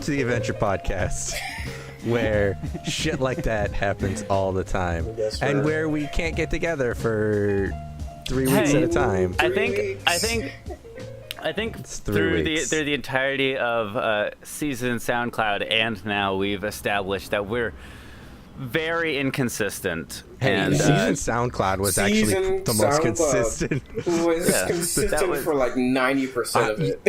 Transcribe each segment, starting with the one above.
to the Adventure Podcast, where shit like that happens all the time, and where we can't get together for 3 weeks at a time. I think through the entirety of season SoundCloud and now we've established that we're very inconsistent. And season SoundCloud was actually the most consistent. Was consistent for like 90% of it.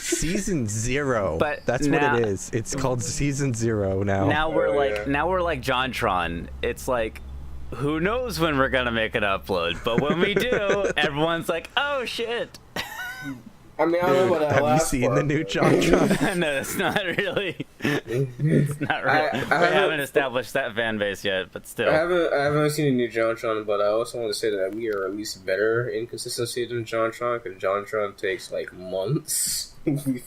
Season 0. But that's now, what it is. It's called season 0 now. Now we're like JonTron. It's like, who knows when we're gonna make an upload? But when we do, everyone's like, "Oh shit!" I mean, I don't know about that Have last you seen part. the new JonTron? No, it's not really. It's not really. We haven't established that fan base yet, but still. I haven't seen a new JonTron, but I also want to say that we are at least better in consistency than JonTron, because JonTron takes like months.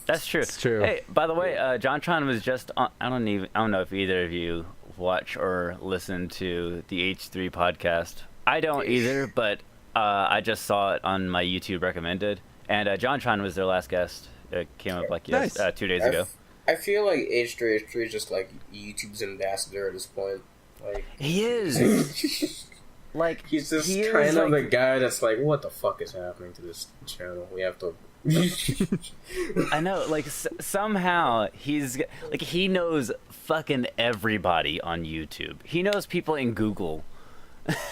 That's true. It's true. Hey, by the way, JonTron was just on, I don't know if either of you watch or listen to the H3 podcast. I don't either, but I just saw it on my YouTube recommended. And JonTron was their last guest. It came up like 2 days ago. I feel like H3 is just like YouTube's ambassador at this point. Like he is. Like he's just kind of the guy that's like, what the fuck is happening to this channel? We have to. I know, like somehow he's like he knows fucking everybody on YouTube. He knows people in Google.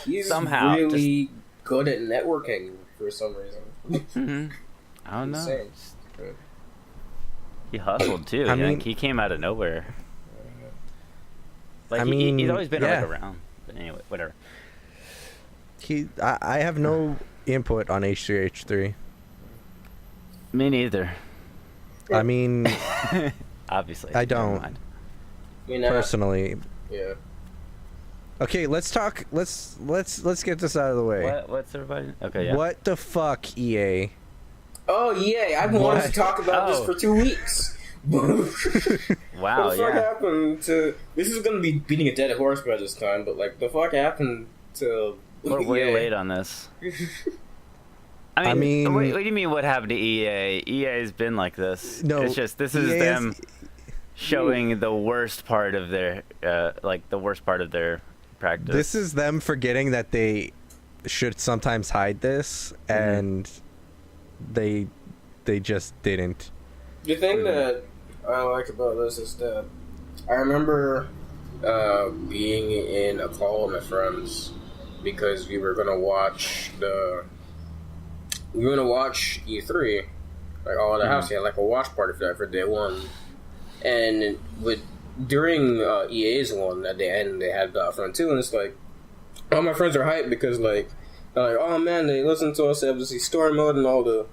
He's somehow really good at networking for some reason. Mm-hmm. I don't know. Insane. He hustled too. I mean, he came out of nowhere. Like he's always been like around. But anyway, whatever. I have no input on H3H3. Me neither. I mean, obviously, I don't. Personally. Yeah. Okay, let's talk. Let's get this out of the way. What's everybody? Okay, yeah. What the fuck, EA? Oh yeah, I've wanted to talk about this for 2 weeks. Wow, what the fuck happened to? This is gonna be beating a dead horse by this time, but like, the fuck happened to? We're way late on this. I mean, what do you mean? What happened to EA? EA's been like this. No, it's just this is them showing the worst part of their, the worst part of their practice. This is them forgetting that they should sometimes hide this, and they just didn't. The thing that I like about this is that I remember being in a call with my friends because we were gonna watch E3, like all at the house. He had like a watch party for that for day one, and during EA's one at the end they had Battlefront 2, and it's like all my friends are hyped because like oh man, they listen to us, they have this story mode and all the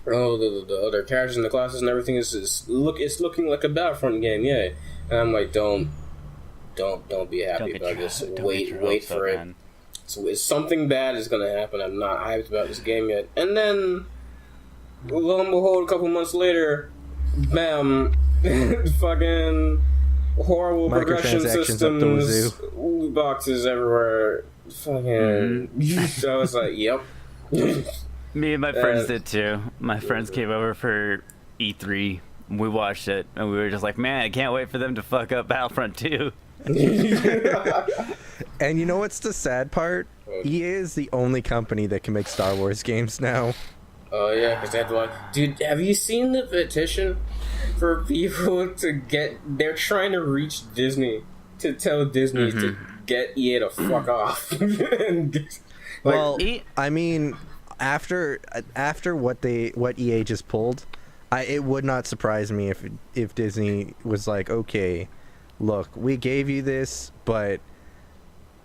other characters in the classes and everything it's looking like a Battlefront game, yeah. And I'm like, don't be happy about this. Wait for it. So something bad is gonna happen. I'm not hyped about this game yet. And then, lo and behold, a couple months later, bam, fucking horrible progression systems, loot boxes everywhere. Fucking. So I was like, yep. Me and my friends did too. My friends came over for E3. We watched it, and we were just like, man, I can't wait for them to fuck up Battlefront 2. And you know what's the sad part? EA is the only company that can make Star Wars games now. Oh yeah, because they have to dude, have you seen the petition for people to get... They're trying to reach Disney to tell Disney to get EA to fuck off. Well, I mean, after what EA just pulled, it would not surprise me if Disney was like, okay, look, we gave you this, but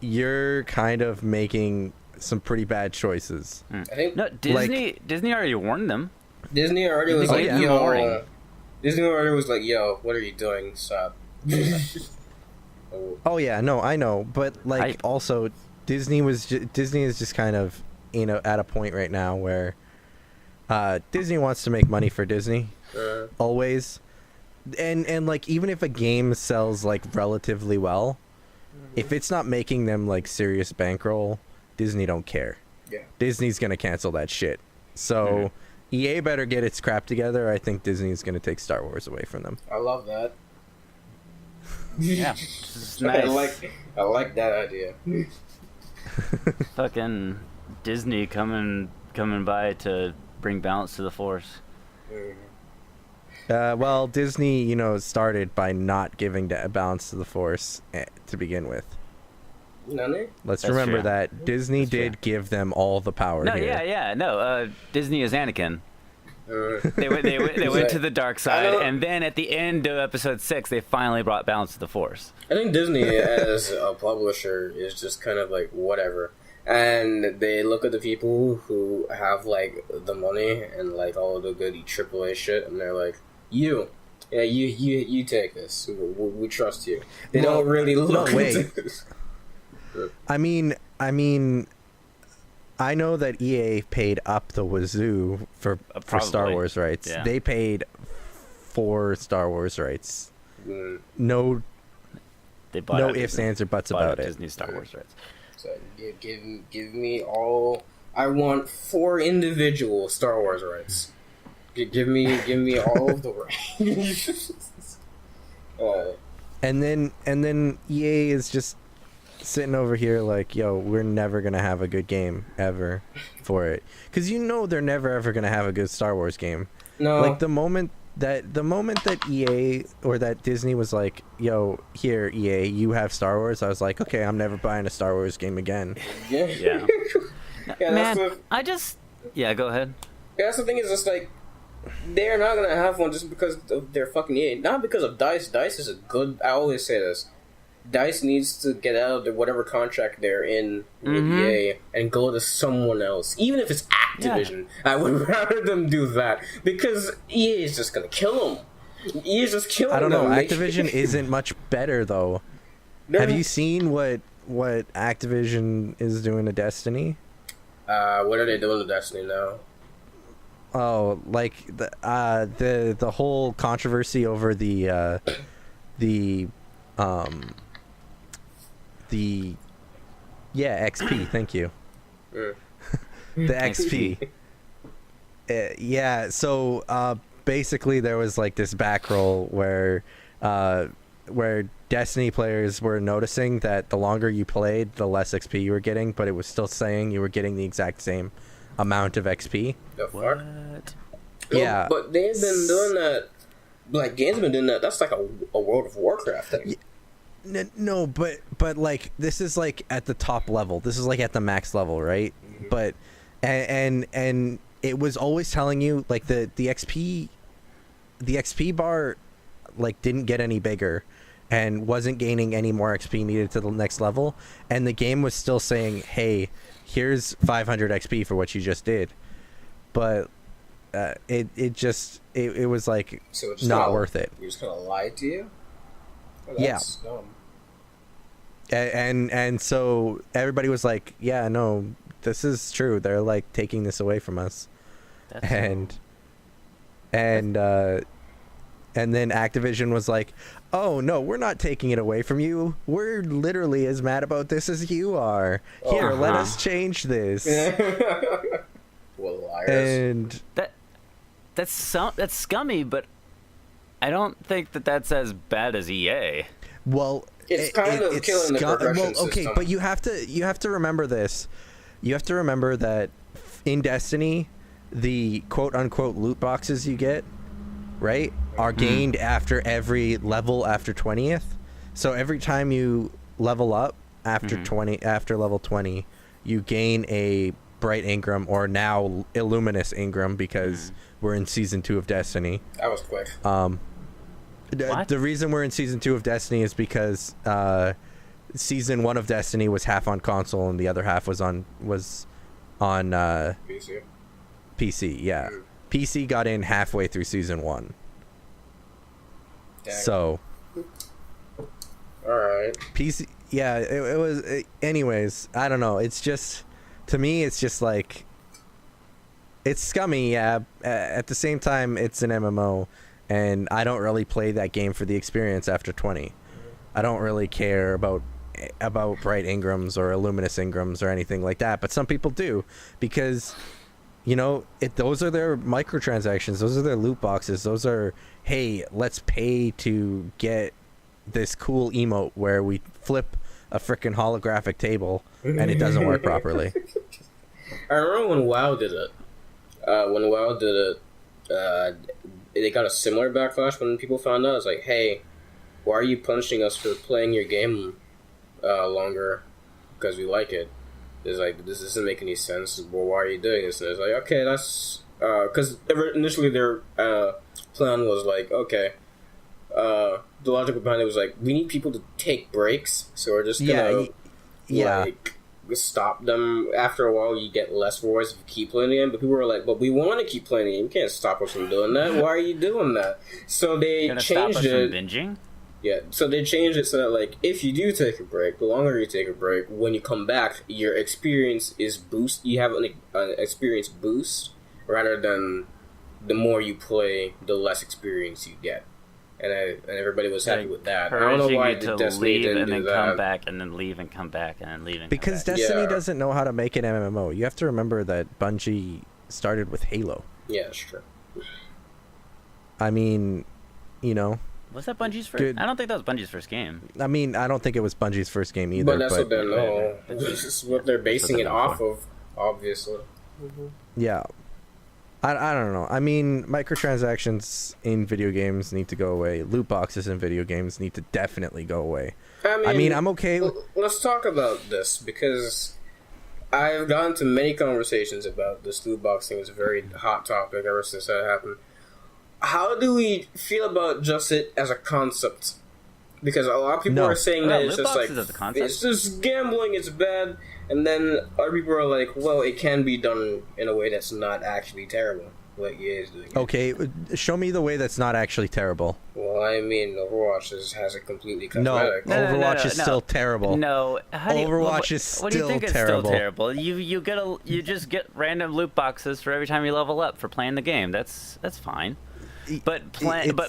you're kind of making some pretty bad choices. I think Disney already warned them. Disney already was like, yo. Disney already was like, yo, what are you doing? Stop. Oh yeah, no, I know, but like also Disney is just kind of, you know, at a point right now where Disney wants to make money for Disney always, and like even if a game sells like relatively well, if it's not making them like serious bankroll, Disney don't care. Yeah, Disney's gonna cancel that shit. So EA better get its crap together. I think Disney's gonna take Star Wars away from them. I love that. Yeah, it's nice. I like that idea. Fucking Disney coming by to bring balance to the Force. Well, Disney, started by not giving balance to the Force to begin with. None? Let's That's remember true. that Disney did give them all the power No, here. no. Disney is Anakin. They went to the dark side, and then at the end of episode 6, they finally brought balance to the Force. I think Disney, as a publisher, is just kind of like whatever, and they look at the people who have like the money and like all of the good AAA shit, and they're like, you take this. We trust you. They don't really look. No, wait. into this. I mean, I know that EA paid up the wazoo for Star Probably. Wars rights. Yeah. They paid for Star Wars rights. Mm. No They bought No out ifs, Disney. ands, or buts Bought about out it. Disney Star Wars rights. So give me all. I want 4 individual Star Wars rights. Give me all of the rights. And then EA is just sitting over here like, yo, we're never gonna have a good game ever for it, because they're never ever gonna have a good Star Wars game. No, Like the moment that EA or that Disney was like, yo, here EA, you have Star Wars, I was like, okay, I'm never buying a Star Wars game again. yeah, Yeah. yeah. Man, That's go ahead. that's the thing. Is just like they're not gonna have one just because of their fucking EA. Not because of DICE. DICE is a good. I always say this. DICE needs to get out of whatever contract they're in with EA and go to someone else. Even if it's Activision, I would rather them do that because EA is just gonna kill them. EA is just killing them. I don't know. Activision isn't much better though. Have you seen what Activision is doing to Destiny? What are they doing to Destiny now? Oh, like the whole controversy over the XP. Thank you. Mm. The XP. Yeah. So basically, there was like this back roll where Destiny players were noticing that the longer you played, the less XP you were getting, but it was still saying you were getting the exact same amount of XP. The fuck? What? Yeah. But they've been doing that. Like, games have been doing that. That's like a World of Warcraft thing. No, but like this is like at the top level. This is like at the max level, right? Mm-hmm. But and it was always telling you like the XP bar like didn't get any bigger and wasn't gaining any more XP needed to the next level, and the game was still saying, "Hey, here's 500 XP for what you just did." But it was like So it's not worth it. You're just gonna lie to you? Well, Yeah. that's dumb. And so everybody was like, yeah, no, this is true, they're like taking this away from us. And then Activision was like, oh no, we're not taking it away from you, we're literally as mad about this as you are, here, let us change this. Well, liars. And That's scummy, but I don't think that's as bad as EA. well, It's kind of killing the progression well, okay, system. but you have to remember this. You have to remember that in Destiny, the quote unquote loot boxes you get, right, are gained after every level after 20th. So every time you level up after after level 20, you gain a Bright Ingram, or now Illuminous Ingram, because we're in season 2 of Destiny. That was quick. What? The reason we're in season 2 of Destiny is because season 1 of Destiny was half on console and the other half was on PC. PC. Yeah, PC got in halfway through season 1. Dang. So All right. PC, yeah, it was. Anyways, I don't know. It's just, to me, it's just like, it's scummy. Yeah. At the same time, it's an MMO, and I don't really play that game for the experience after 20. I don't really care about Bright Ingrams or Illuminous Ingrams or anything like that, but some people do, because those are their microtransactions, those are their loot boxes, those are, hey, let's pay to get this cool emote where we flip a freaking holographic table and it doesn't work properly. I remember when WoW did it. They got a similar backlash when people found out. It's like, hey, why are you punishing us for playing your game longer because we like it? It's like, this doesn't make any sense. Well, why are you doing this? And it's like, okay, that's... Because initially their plan was like, okay, the logical behind it was like, we need people to take breaks, so we're just gonna like stop them. After a while, you get less voice if you keep playing the game. But people were like, but we want to keep playing the game. You can't stop us from doing that. Why are you doing that? So they changed stop us it. From binging? Yeah, so they changed it so that, like, if you do take a break, the longer you take a break, when you come back, your experience is boost. You have an experience boost, rather than the more you play, the less experience you get. And everybody was happy with that. I don't know why Destiny didn't do that. Come back, and then leave and come back, and then leave and because come back. Destiny doesn't know how to make an MMO. You have to remember that Bungie started with Halo. Yeah, that's true. I mean, you know... Was that Bungie's first? I don't think that was Bungie's first game. I mean, I don't think it was Bungie's first game either. But that's what they know. This is what they're basing it off of, obviously. Yeah. I don't know. I mean, microtransactions in video games need to go away. Loot boxes in video games need to definitely go away. I mean I'm okay with... Let's talk about this, because I've gotten to many conversations about this loot boxing. It's a very hot topic ever since that happened. How do we feel about just it as a concept? Because a lot of people are saying that it's just like, it's just gambling, it's bad, and then other people are like, well, it can be done in a way that's not actually terrible, like EA is doing. Okay, show me the way that's not actually terrible. Well, I mean, Overwatch has it completely cosmetic. No, Overwatch is still terrible. No, Overwatch is still terrible. What do you think it's still terrible? You just get random loot boxes for every time you level up for playing the game. That's fine. But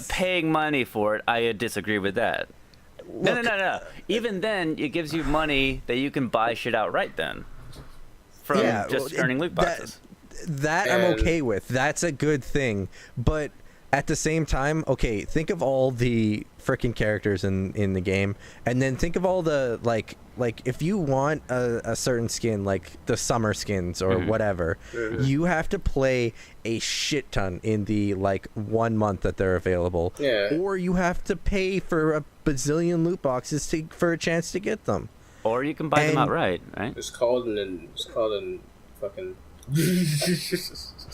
paying money for it, I disagree with that. Look, no. Even then, it gives you money that you can buy shit outright then. From earning loot boxes. That I'm okay with. That's a good thing. But at the same time, okay, think of all the freaking characters in the game, and then think of all the like if you want a certain skin, like the summer skins or whatever, you have to play a shit ton in the 1 month that they're available, or you have to pay for a bazillion loot boxes for a chance to get them, or you can buy them outright, right? It's called an fucking. You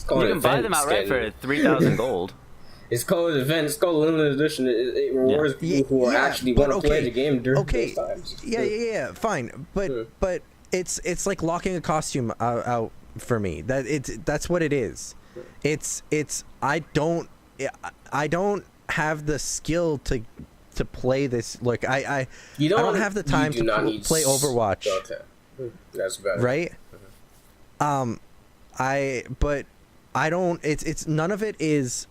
can buy them outright for 3,000 gold. It's called an event. It's called a limited edition. It rewards people who actually want to play the game during those times. Yeah, fine. But it's like locking a costume out for me. That's what it is. I don't have the skill to play this. Like I don't have the time to play Overwatch. Okay, that's better. Right? I don't. It's none of it is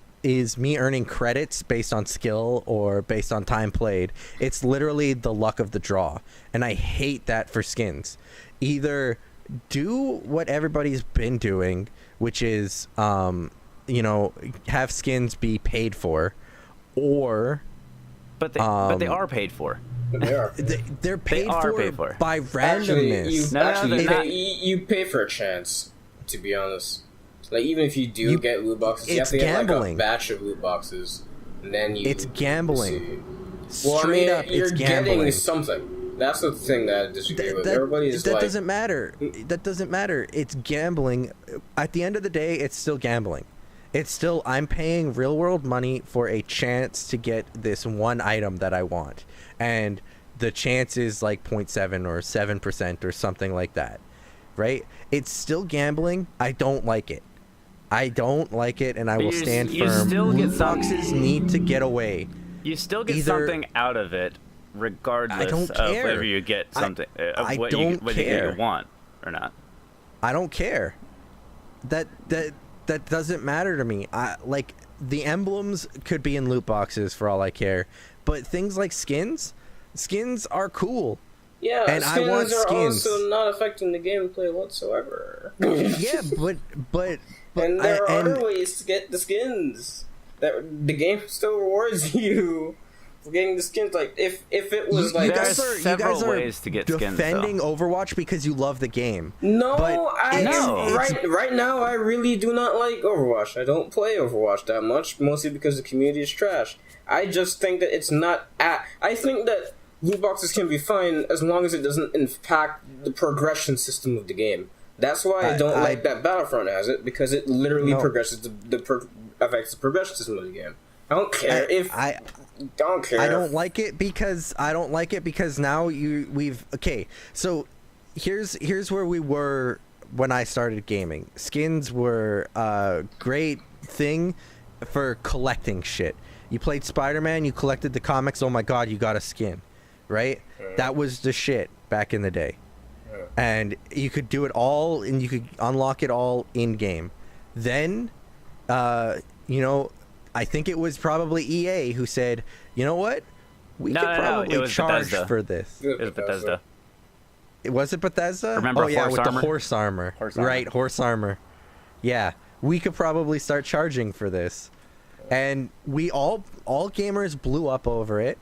me earning credits based on skill or based on time played. It's literally the luck of the draw, and I hate that for skins. Either do what everybody's been doing, which is have skins be paid for, or but they are paid for. They are. They're paid for by randomness. You pay for a chance, to be honest. Like, even if you do get loot boxes, you have to get like a batch of loot boxes, and then you... It's gambling. Straight up, you're getting something. That's the thing that I disagree with. Everybody's that doesn't matter. That doesn't matter. It's gambling. At the end of the day, it's still gambling. It's still, I'm paying real-world money for a chance to get this one item that I want. And the chance is like 0.7 or 7% or something like that. Right? It's still gambling. I don't like it. And I will stand firm. Loot boxes need to get away. You still get something out of it, regardless of whether you get something, whether you get what you want or not. I don't care. That doesn't matter to me. Like, the emblems could be in loot boxes for all I care, but things like skins are cool. Yeah, and skins I want are skins. also not affecting the gameplay whatsoever. Yeah, but and there are other ways to get the skins. That the game still rewards you getting the skins. Like if it was like you guys are ways to get defending skins, Overwatch because you love the game. No, No. Right now I really do not like Overwatch. I don't play Overwatch that much, mostly because the community is trash. I just think that it's not I think that loot boxes can be fine as long as it doesn't impact the progression system of the game. That's why I don't like that Battlefront has it, because it literally progresses affects the progression system of the game. I don't care I don't like it because now we've okay. So here's where we were when I started gaming. Skins were a great thing for collecting shit. You played Spider-Man, you collected the comics, oh my god, you got a skin, right? That was the shit back in the day. And you could do it all, and you could unlock it all in-game. Then, I think it was probably EA who said, you know what? We could probably charge for this. It was Bethesda. Was it Bethesda? Remember with the horse armor. Right, horse armor. Yeah, we could probably start charging for this. And we all gamers blew up over it.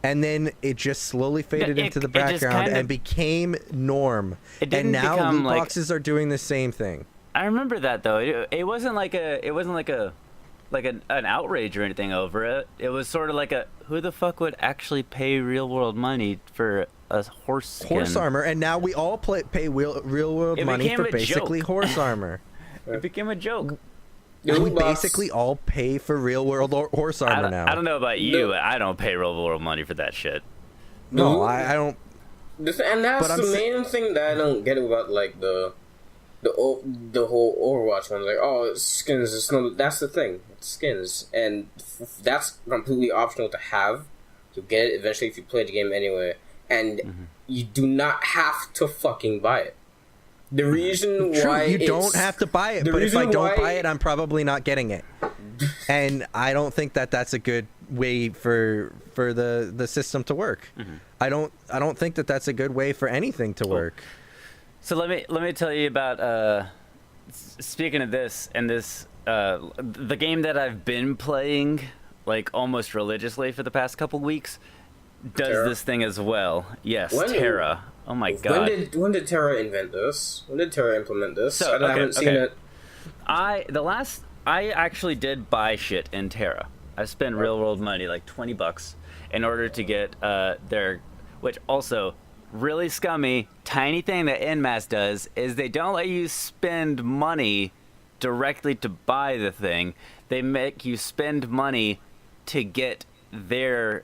And then it just slowly faded into the background and became norm. And now loot boxes are doing the same thing. I remember that though. It wasn't like an outrage or anything over it. It was sort of like who the fuck would actually pay real world money for a horse skin? Horse armor, and now we all pay real world money for basically horse armor. It became a joke. We basically all pay for real world horse armor now. I don't know about you, but I don't pay real world money for that shit. No, I don't. And that's the main thing that I don't get about like the whole Overwatch one. Like, oh, it's skins. It's no. That's the thing. It's skins, and that's completely optional to have. You'll get it eventually if you play the game anyway, and you do not have to fucking buy it. The reason why you don't have to buy it, but if I don't buy it, I'm probably not getting it. And I don't think that that's a good way for the system to work. I don't think that that's a good way for anything to work. So let me tell you about speaking of this and this the game that I've been playing like almost religiously for the past couple weeks does Terra? This thing as well. Yes, Terra. Oh my god. When did Terra invent this? When did Terra implement this? So, I haven't seen it. I actually did buy shit in Terra. I spent real world money, like $20, in order to get their, which also really scummy, tiny thing that NMAS does is they don't let you spend money directly to buy the thing. They make you spend money to get their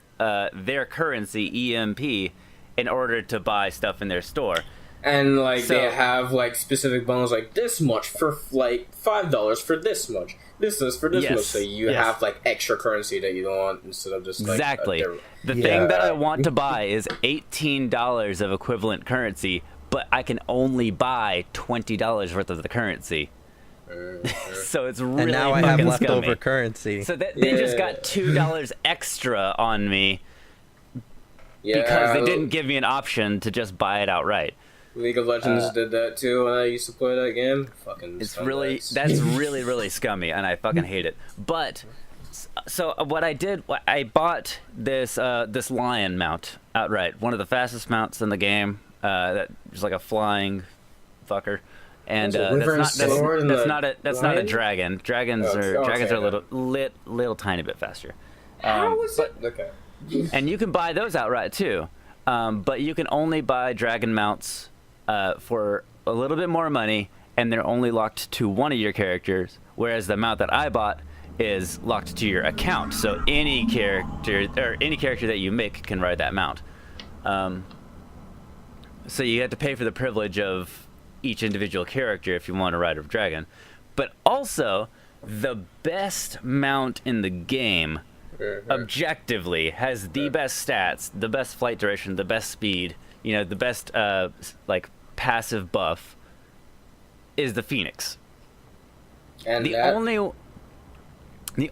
currency, EMP, in order to buy stuff in their store. And like they have like specific bundles like this much for like $5 for this much. This is for this much, so you have like extra currency that you don't want instead of just like exactly. The thing that I want to buy is $18 of equivalent currency, but I can only buy $20 worth of the currency. So it's really and now I have leftover currency. So they just got $2 extra on me. Because they didn't give me an option to just buy it outright. League of Legends did that too when I used to play that game. Fucking that's really scummy, and I fucking hate it. But so what I did, I bought this lion mount outright, one of the fastest mounts in the game. That is like a flying fucker, and that's not a dragon. Dragons are a little tiny bit faster. How is it? Okay. And you can buy those outright too, but you can only buy dragon mounts for a little bit more money, and they're only locked to one of your characters, whereas the mount that I bought is locked to your account, so any character that you make can ride that mount. So you have to pay for the privilege of each individual character if you want to ride a dragon. But also, the best mount in the game objectively has the best stats, the best flight duration, the best speed, the best like passive buff is the Phoenix. And the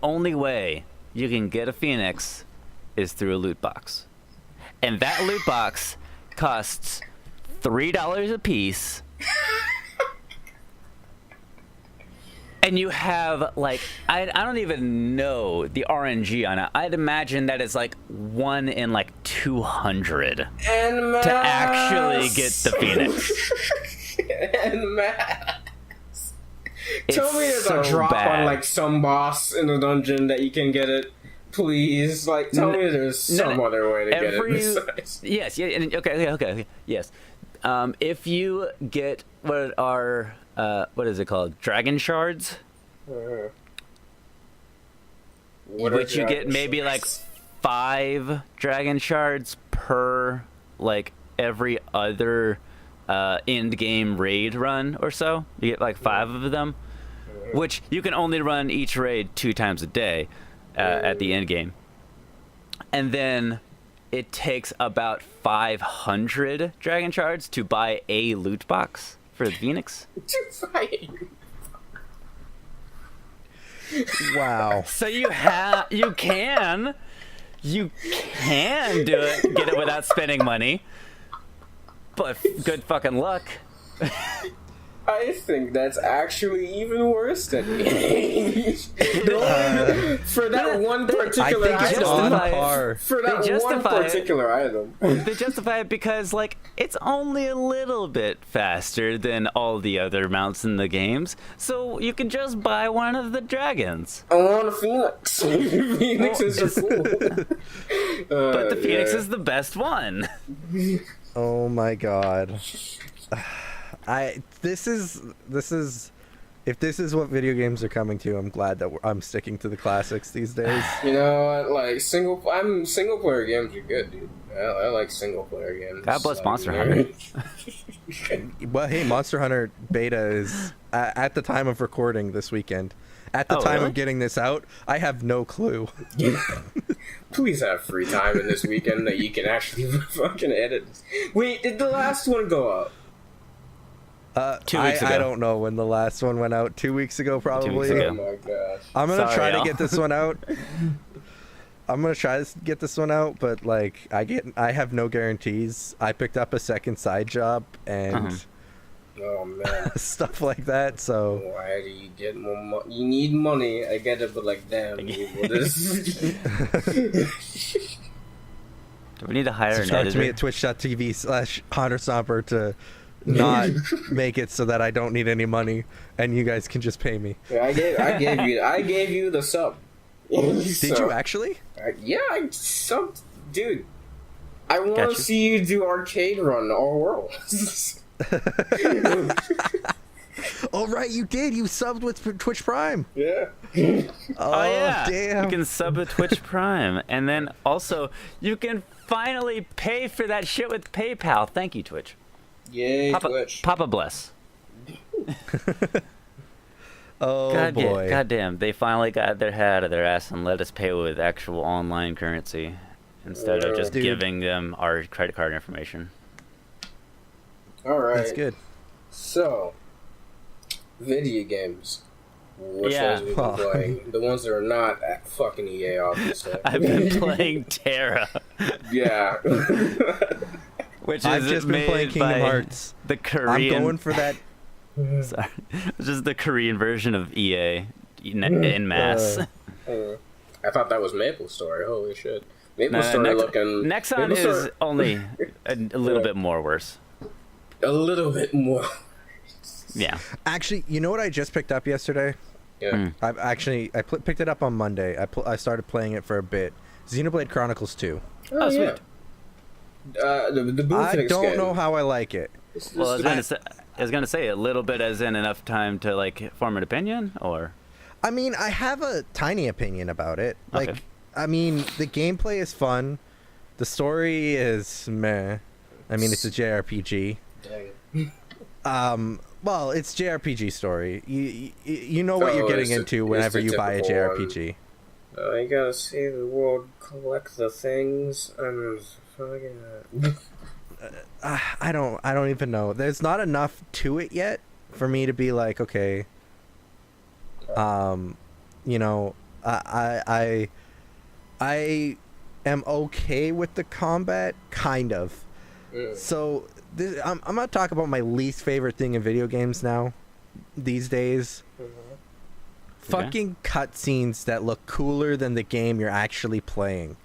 only way you can get a Phoenix is through a loot box. And that loot box costs $3 a piece. And you have like I don't even know the RNG on it. I'd imagine that it's like 1 in like 200 to actually get the Phoenix. And tell me there's a drop on like some boss in the dungeon that you can get it. Please, like, tell me there's some other way to get it besides. Yes, yeah, okay, yes. If you get what is it called? Dragon shards? Which you get maybe like 5 dragon shards per, like, every other end game raid run or so. You get like 5 of them, which you can only run each raid 2 times a day. At the end game, and then it takes about 500 dragon shards to buy a loot box for the Phoenix. Wow. So you can do it, get it without spending money, but good fucking luck. I think that's actually even worse than me. For that one particular item. For that one particular item. They justify it because, like, it's only a little bit faster than all the other mounts in the games, so you can just buy one of the dragons. I want a Phoenix. Phoenixes are cool. But the Phoenix is the best one. Oh my god. This is if this is what video games are coming to, I'm glad that I'm sticking to the classics these days. You know what? Like single player games are good, dude. I like single player games. God bless Monster Hunter. Well, hey, Monster Hunter beta is at the time of recording this weekend. At the time of getting this out, I have no clue. Please have free time in this weekend that you can actually fucking edit. Wait, did the last one go up? 2 weeks ago. I don't know when the last one went out. 2 weeks ago, probably. 2 weeks ago. Oh my gosh. I'm gonna try to get this one out. I'm gonna try to get this one out, but like I have no guarantees. I picked up a second side job and oh man, stuff like that. So why do you get more money? You need money. I get it, but like, damn, dude, what is? Do we need to hire an editor? Subscribe to me at twitch.tv/Haunterstomper to not make it so that I don't need any money and you guys can just pay me. Yeah, I gave you the sub. Did you actually? Yeah, I subbed, dude. I want to see you do arcade run all worlds. Oh right, you did. You subbed with Twitch Prime. Yeah. Oh yeah. Damn. You can sub with Twitch Prime, and then also you can finally pay for that shit with PayPal. Thank you, Twitch. Yay, Twitch. Papa bless. Oh boy. God damn, they finally got their head out of their ass and let us pay with actual online currency instead of just giving them our credit card information. Alright. That's good. So, video games. Which ones have you been playing? The ones that are not at fucking EA, obviously. I've been playing Terra. Yeah. Which I've just been playing Kingdom Hearts. The Korean. I'm going for that. Sorry, it's just the Korean version of EA in mass. I thought that was Maple Story. Holy shit! Maple Story looking. Nexon is only a little bit more worse. A little bit more. Yeah. Actually, you know what I just picked up yesterday? Yeah. I picked it up on Monday. I started playing it for a bit. Xenoblade Chronicles 2. Oh, sweet. Yeah. The I don't know how I like it. Well, I was gonna say a little bit, as in enough time to like form an opinion, or. I mean, I have a tiny opinion about it. Like, Okay. I mean, the gameplay is fun. The story is meh. I mean, it's a JRPG. Dang. Well, it's JRPG story. You know what you're getting into whenever you buy a JRPG. You gotta see the world, collect the things, and fucking. I don't even know. There's not enough to it yet for me to be like, okay. You know, I am okay with the combat, kind of. So I'm gonna talk about my least favorite thing in video games now, these days. fucking cutscenes that look cooler than the game you're actually playing.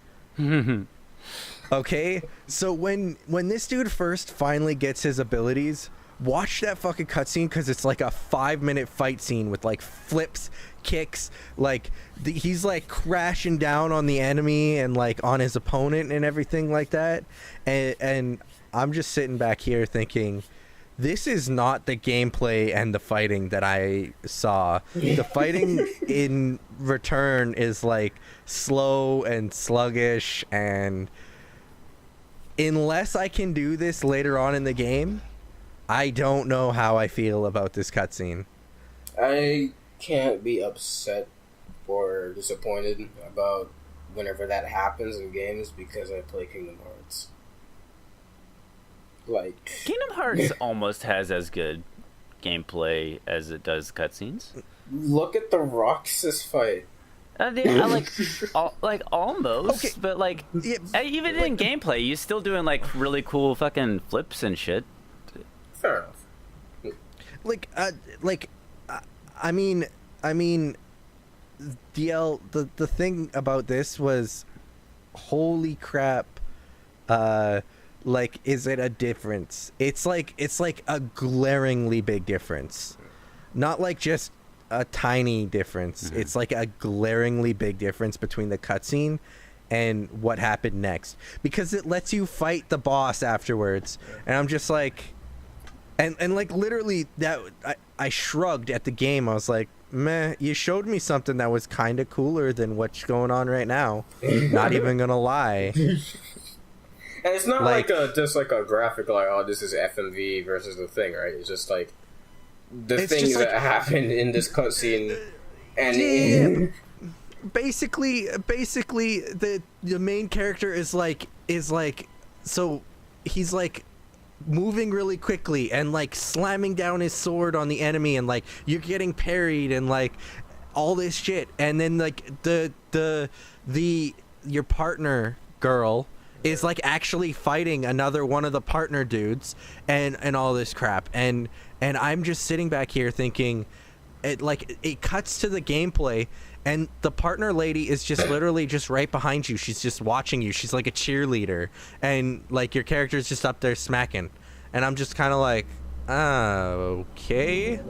Okay, so when this dude first finally gets his abilities, watch that fucking cutscene, because it's like a 5-minute fight scene with like flips, kicks, like he's like crashing down on the enemy and like on his opponent and everything like that, and I'm just sitting back here thinking, this is not the gameplay and the fighting that I saw. The fighting in Return is like slow and sluggish, and unless I can do this later on in the game, I don't know how I feel about this cutscene. I can't be upset or disappointed about whenever that happens in games, because I play Kingdom Hearts. Like, Kingdom Hearts almost has as good gameplay as it does cutscenes. Look at the Roxas fight. I like almost, okay. But like even in gameplay, you're still doing like really cool fucking flips and shit. Fair enough. I mean, DL. The thing about this was, holy crap. Like, is it a difference? It's like a glaringly big difference, not like just a tiny difference. Mm-hmm. It's like a glaringly big difference between the cutscene and what happened next, because it lets you fight the boss afterwards, and I'm just like, and like literally that I shrugged at the game. I was like, meh, you showed me something that was kind of cooler than what's going on right now. Not even gonna lie. And it's not like just like a graphic, like, oh, this is FMV versus the thing, right? It's just like the thing that happened in this cutscene, and basically the main character is like so he's like moving really quickly and like slamming down his sword on the enemy, and like you're getting parried and like all this shit, and then like your partner girl is like actually fighting another one of the partner dudes and all this crap, and I'm just sitting back here thinking, it cuts to the gameplay, and the partner lady is just literally just right behind you. She's just watching you. She's like a cheerleader, and like your character's just up there smacking, and I'm just kind of like, okay.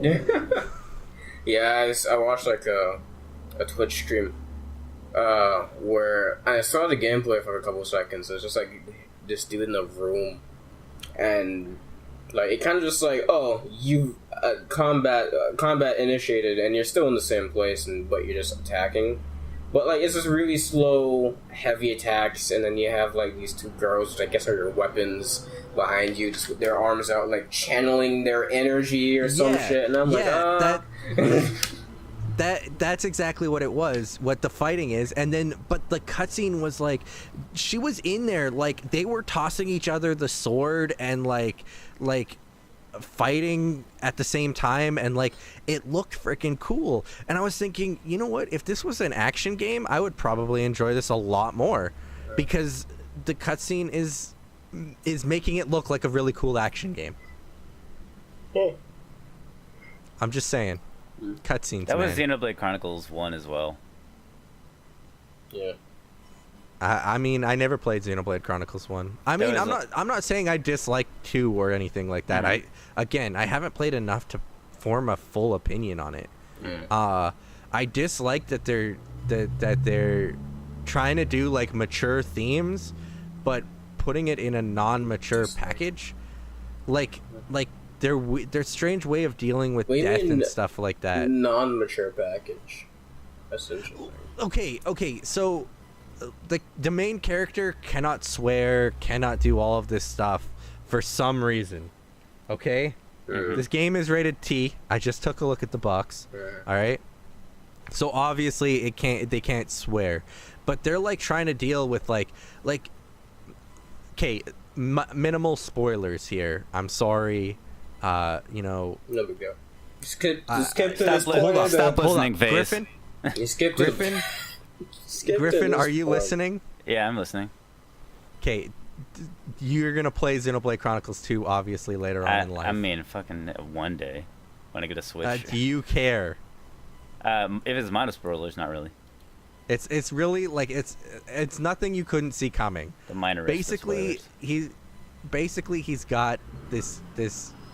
Yeah, I watched like a Twitch stream where I saw the gameplay for a couple of seconds. It's just like this dude in the room, and like it kind of just like, oh, you combat initiated, and you're still in the same place, but you're just attacking. But like it's just really slow, heavy attacks, and then you have like these two girls, which I guess are your weapons, behind you, just with their arms out, like channeling their energy or some shit. And I'm That's exactly what it was, what the fighting is. And then, but the cutscene was like, she was in there, like, they were tossing each other the sword and, like fighting at the same time, and, like, it looked freaking cool. And I was thinking, you know what? If this was an action game, I would probably enjoy this a lot more, because the cutscene is making it look like a really cool action game. Yeah. I'm just saying. Cutscenes. That was Xenoblade Chronicles 1 as well. Yeah. I mean, I never played Xenoblade Chronicles 1. I mean, I'm not saying I dislike 2 or anything like that. Mm-hmm. I haven't played enough to form a full opinion on it. Mm. I dislike that they're trying to do like mature themes, but putting it in a non-mature package, like their strange way of dealing with death and stuff like that. Non-mature package, essentially. Okay. So the main character cannot swear, cannot do all of this stuff for some reason. Okay? Mm-hmm. This game is rated T. I just took a look at the box. All right? So obviously they can't swear. But they're like trying to deal with like okay, minimal spoilers here. I'm sorry. No big deal. Skip to this point. Stop listening, Vase. Griffin? You skipped Griffin? Griffin, are you listening? Yeah, I'm listening. Okay, you're gonna play Xenoblade Chronicles 2 obviously later on in life. I mean, fucking one day when I get a Switch. Do you care? If it's minus spoilers, not really. It's really like it's nothing you couldn't see coming. The minor basically he's got this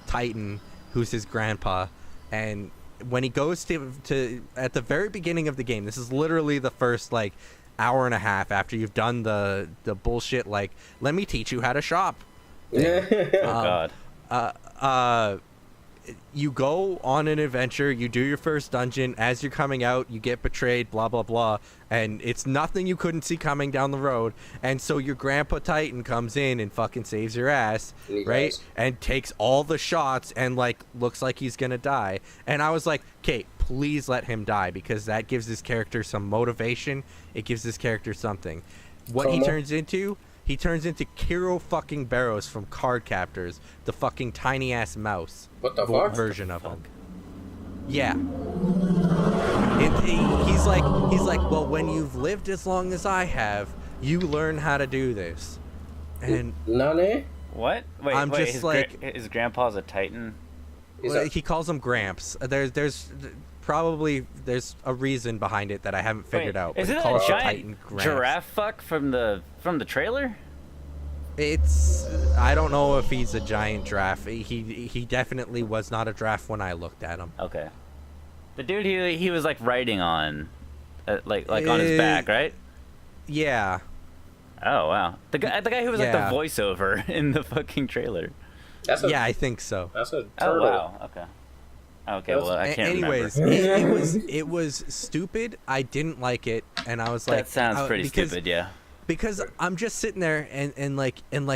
Titan who's his grandpa, and when he goes to at the very beginning of the game, this is literally the first like hour and a half after you've done the bullshit like let me teach you how to shop. Oh God. You go on an adventure, you do your first dungeon, as you're coming out you get betrayed, blah blah blah, and it's nothing you couldn't see coming down the road, and so your grandpa Titan comes in and fucking saves your ass, right? And takes all the shots and like looks like he's gonna die, and I was like, Kate, please let him die, because that gives this character some motivation, it gives this character something. What he turns into Kiro fucking Barrows from Card Captors, the fucking tiny ass mouse. What the fuck? Version of him. Yeah. He's like, well, when you've lived as long as I have, you learn how to do this. And Nane? What? Wait, his grandpa's a Titan? He calls him Gramps. There's probably a reason behind it that I haven't figured out. Is it a giant giraffe fuck from the trailer? I don't know if he's a giant giraffe. He definitely was not a giraffe when I looked at him. Okay. The dude he was like riding on, like on his back, right? Yeah. Oh wow. The guy who was like the voiceover in the fucking trailer. I think so. That's a turtle. Oh wow. Okay. Okay, well, I can't remember. it was stupid. I didn't like it, and I was like, that sounds pretty stupid, yeah. Because I'm just sitting there and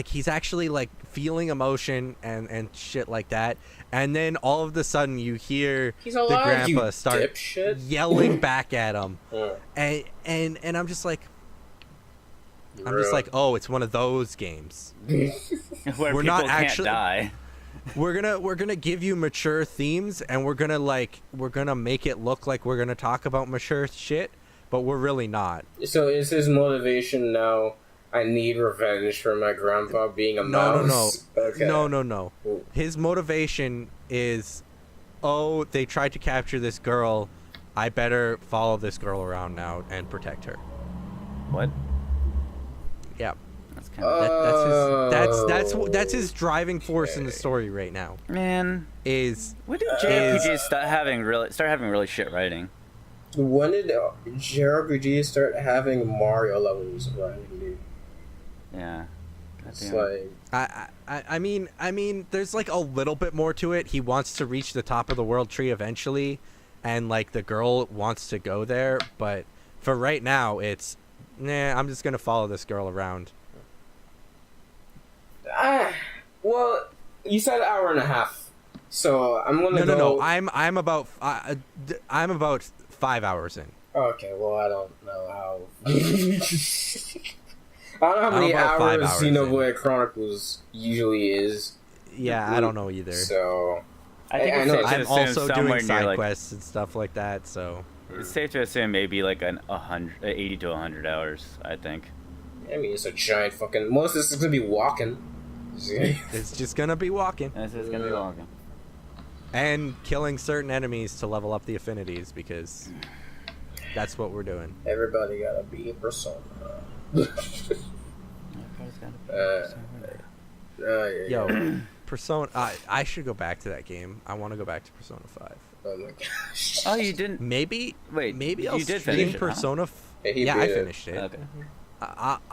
he's actually like feeling emotion and shit like that, and then all of a sudden you hear the grandpa start yelling back at him, and I'm just like, oh, it's one of those games where we're not actually die. We're gonna give you mature themes, and we're gonna make it look like we're gonna talk about mature shit, but we're really not. So is his motivation now, I need revenge for my grandpa being a mouse? Okay. No. His motivation is, oh, they tried to capture this girl, I better follow this girl around now and protect her. What? Yeah. That's his driving force in the story right now. Man, when did JRPGs start having really shit writing? When did JRPGs start having Mario levels of writing, dude? Yeah. It's like I mean, there's like a little bit more to it. He wants to reach the top of the world tree eventually, and like the girl wants to go there, but for right now, it's I'm just gonna follow this girl around. Well, you said hour and a half, so I'm gonna go. No. I'm about 5 hours in. Okay, well I don't know how. I don't know how many hours Xenoblade Chronicles usually is. Yeah, I don't know either. So I think I'm also doing side quests and stuff like that. So it's safe to assume maybe like 80 to 100 hours. I think. I mean, it's a giant fucking. Most of this is gonna be walking. It's just gonna be walking. It's just gonna be walking. And killing certain enemies to level up the affinities, because that's what we're doing. Everybody gotta be a Persona. Yo, Persona. I should go back to that game. I want to go back to Persona 5. Oh my gosh. Oh, you didn't? Maybe I'll you did stream finish it, Persona. Huh? Yeah, I finished it. Okay.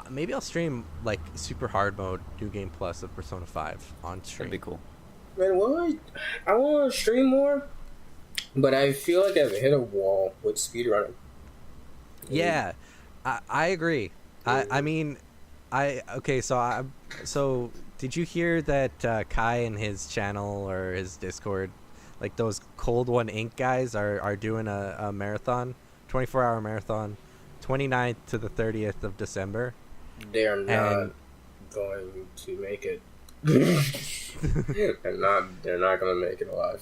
Maybe I'll stream like super hard mode, New Game Plus of Persona 5 on stream. That'd be cool. Man, I want to stream more, but I feel like I've hit a wall with speedrunning. Yeah, I agree. So did you hear that Kai and his channel or his Discord, like those Cold One Inc. guys are doing a marathon, 24-hour marathon, 29th to the 30th of December. They are not going to make it. They're not going to make it alive.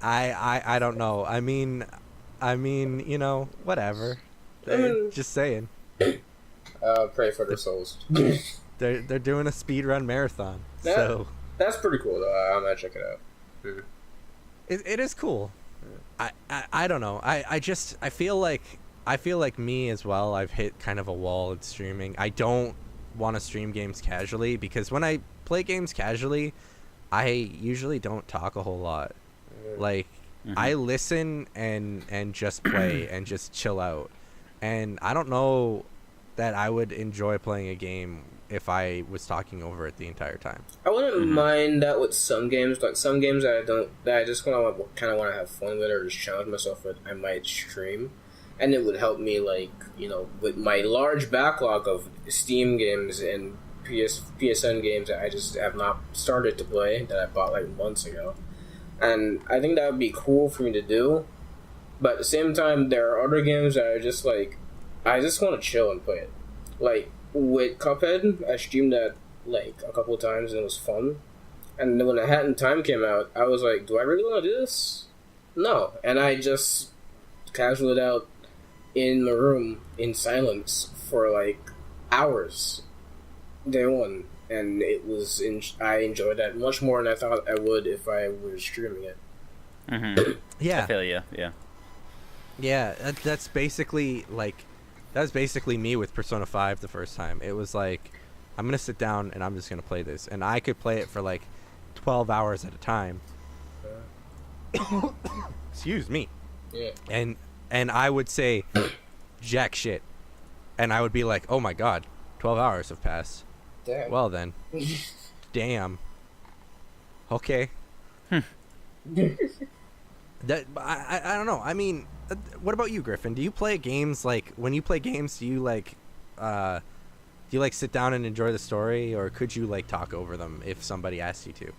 I don't know. I mean, you know, whatever. Just saying. Pray for their souls. They're doing a speedrun marathon. So that's pretty cool though. I'm gonna check it out. It is cool. I don't know. I feel like me as well. I've hit kind of a wall at streaming. I don't want to stream games casually because when I play games casually, I usually don't talk a whole lot. Like I listen and just play and just chill out. And I don't know that I would enjoy playing a game if I was talking over it the entire time. I wouldn't mind that with some games. Like some games that I just kind of want to have fun with or just challenge myself with, I might stream. And it would help me, like, you know, with my large backlog of Steam games and PSN games that I just have not started to play, that I bought like months ago. And I think that would be cool for me to do. But at the same time, there are other games that are just like, I just want to chill and play it. Like, with Cuphead, I streamed that like a couple of times and it was fun. And then when the Hat in Time came out, I was like, do I really want to do this? No. And I just casualed it out in my room in silence for like hours. Day one. And it was I enjoyed that much more than I thought I would if I was streaming it. Yeah. I feel you, yeah. Yeah, that's basically me with Persona 5 the first time. It was like, I'm going to sit down and I'm just going to play this. And I could play it for like 12 hours at a time. Excuse me. Yeah. And I would say jack shit. And I would be like, oh my god, 12 hours have passed. Damn. Well then. Damn. Okay. That I don't know. I mean, what about you, Griphen? Do you play games like when you play games? Do you like sit down and enjoy the story, or could you like talk over them if somebody asked you to?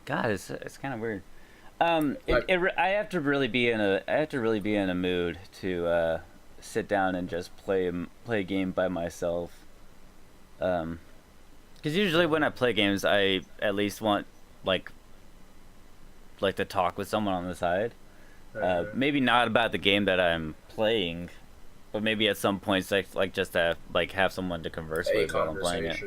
God, it's kind of weird. I have to really be in a mood to sit down and just play a game by myself. Because usually when I play games, I at least want like to talk with someone on the side. Maybe not about the game that I'm playing, but maybe at some points like just to have someone to converse with while I'm playing it.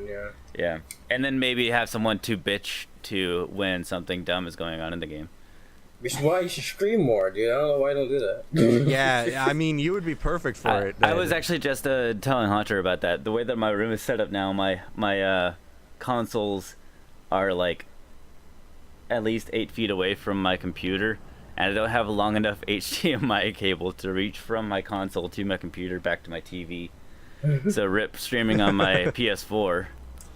Yeah, and then maybe have someone to bitch to when something dumb is going on in the game. Which is why you should stream more, dude. I don't know why I don't do that. Yeah, I mean, you would be perfect for it. I was actually just telling Haunter about that. The way that my room is set up now, my consoles are like at least 8 feet away from my computer, and I don't have a long enough HDMI cable to reach from my console to my computer back to my TV. So rip streaming on my PS4.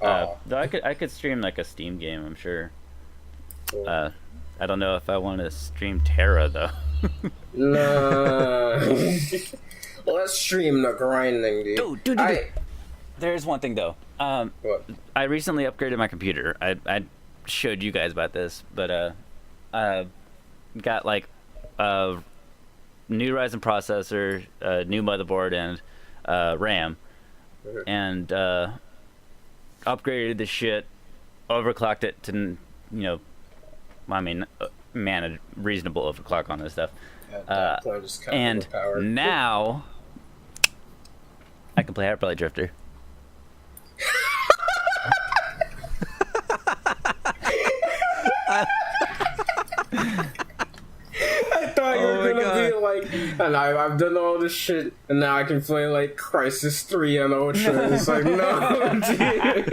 Though I could stream like a Steam game, I'm sure. Cool. I don't know if I want to stream Terra though. Nah. Let's stream the grinding, dude. Dude. There's one thing though. What? I recently upgraded my computer. I showed you guys about this, but got like a new Ryzen processor, new motherboard, and RAM, and upgraded the shit, overclocked it to man, a reasonable overclock on this stuff. At that point, it's kind and of overpowered. now I can play Hyperlight Drifter. I thought you were gonna be like, and I've done all this shit, and now I can play like Crisis 3 on Ultra. It's like, no, dude, I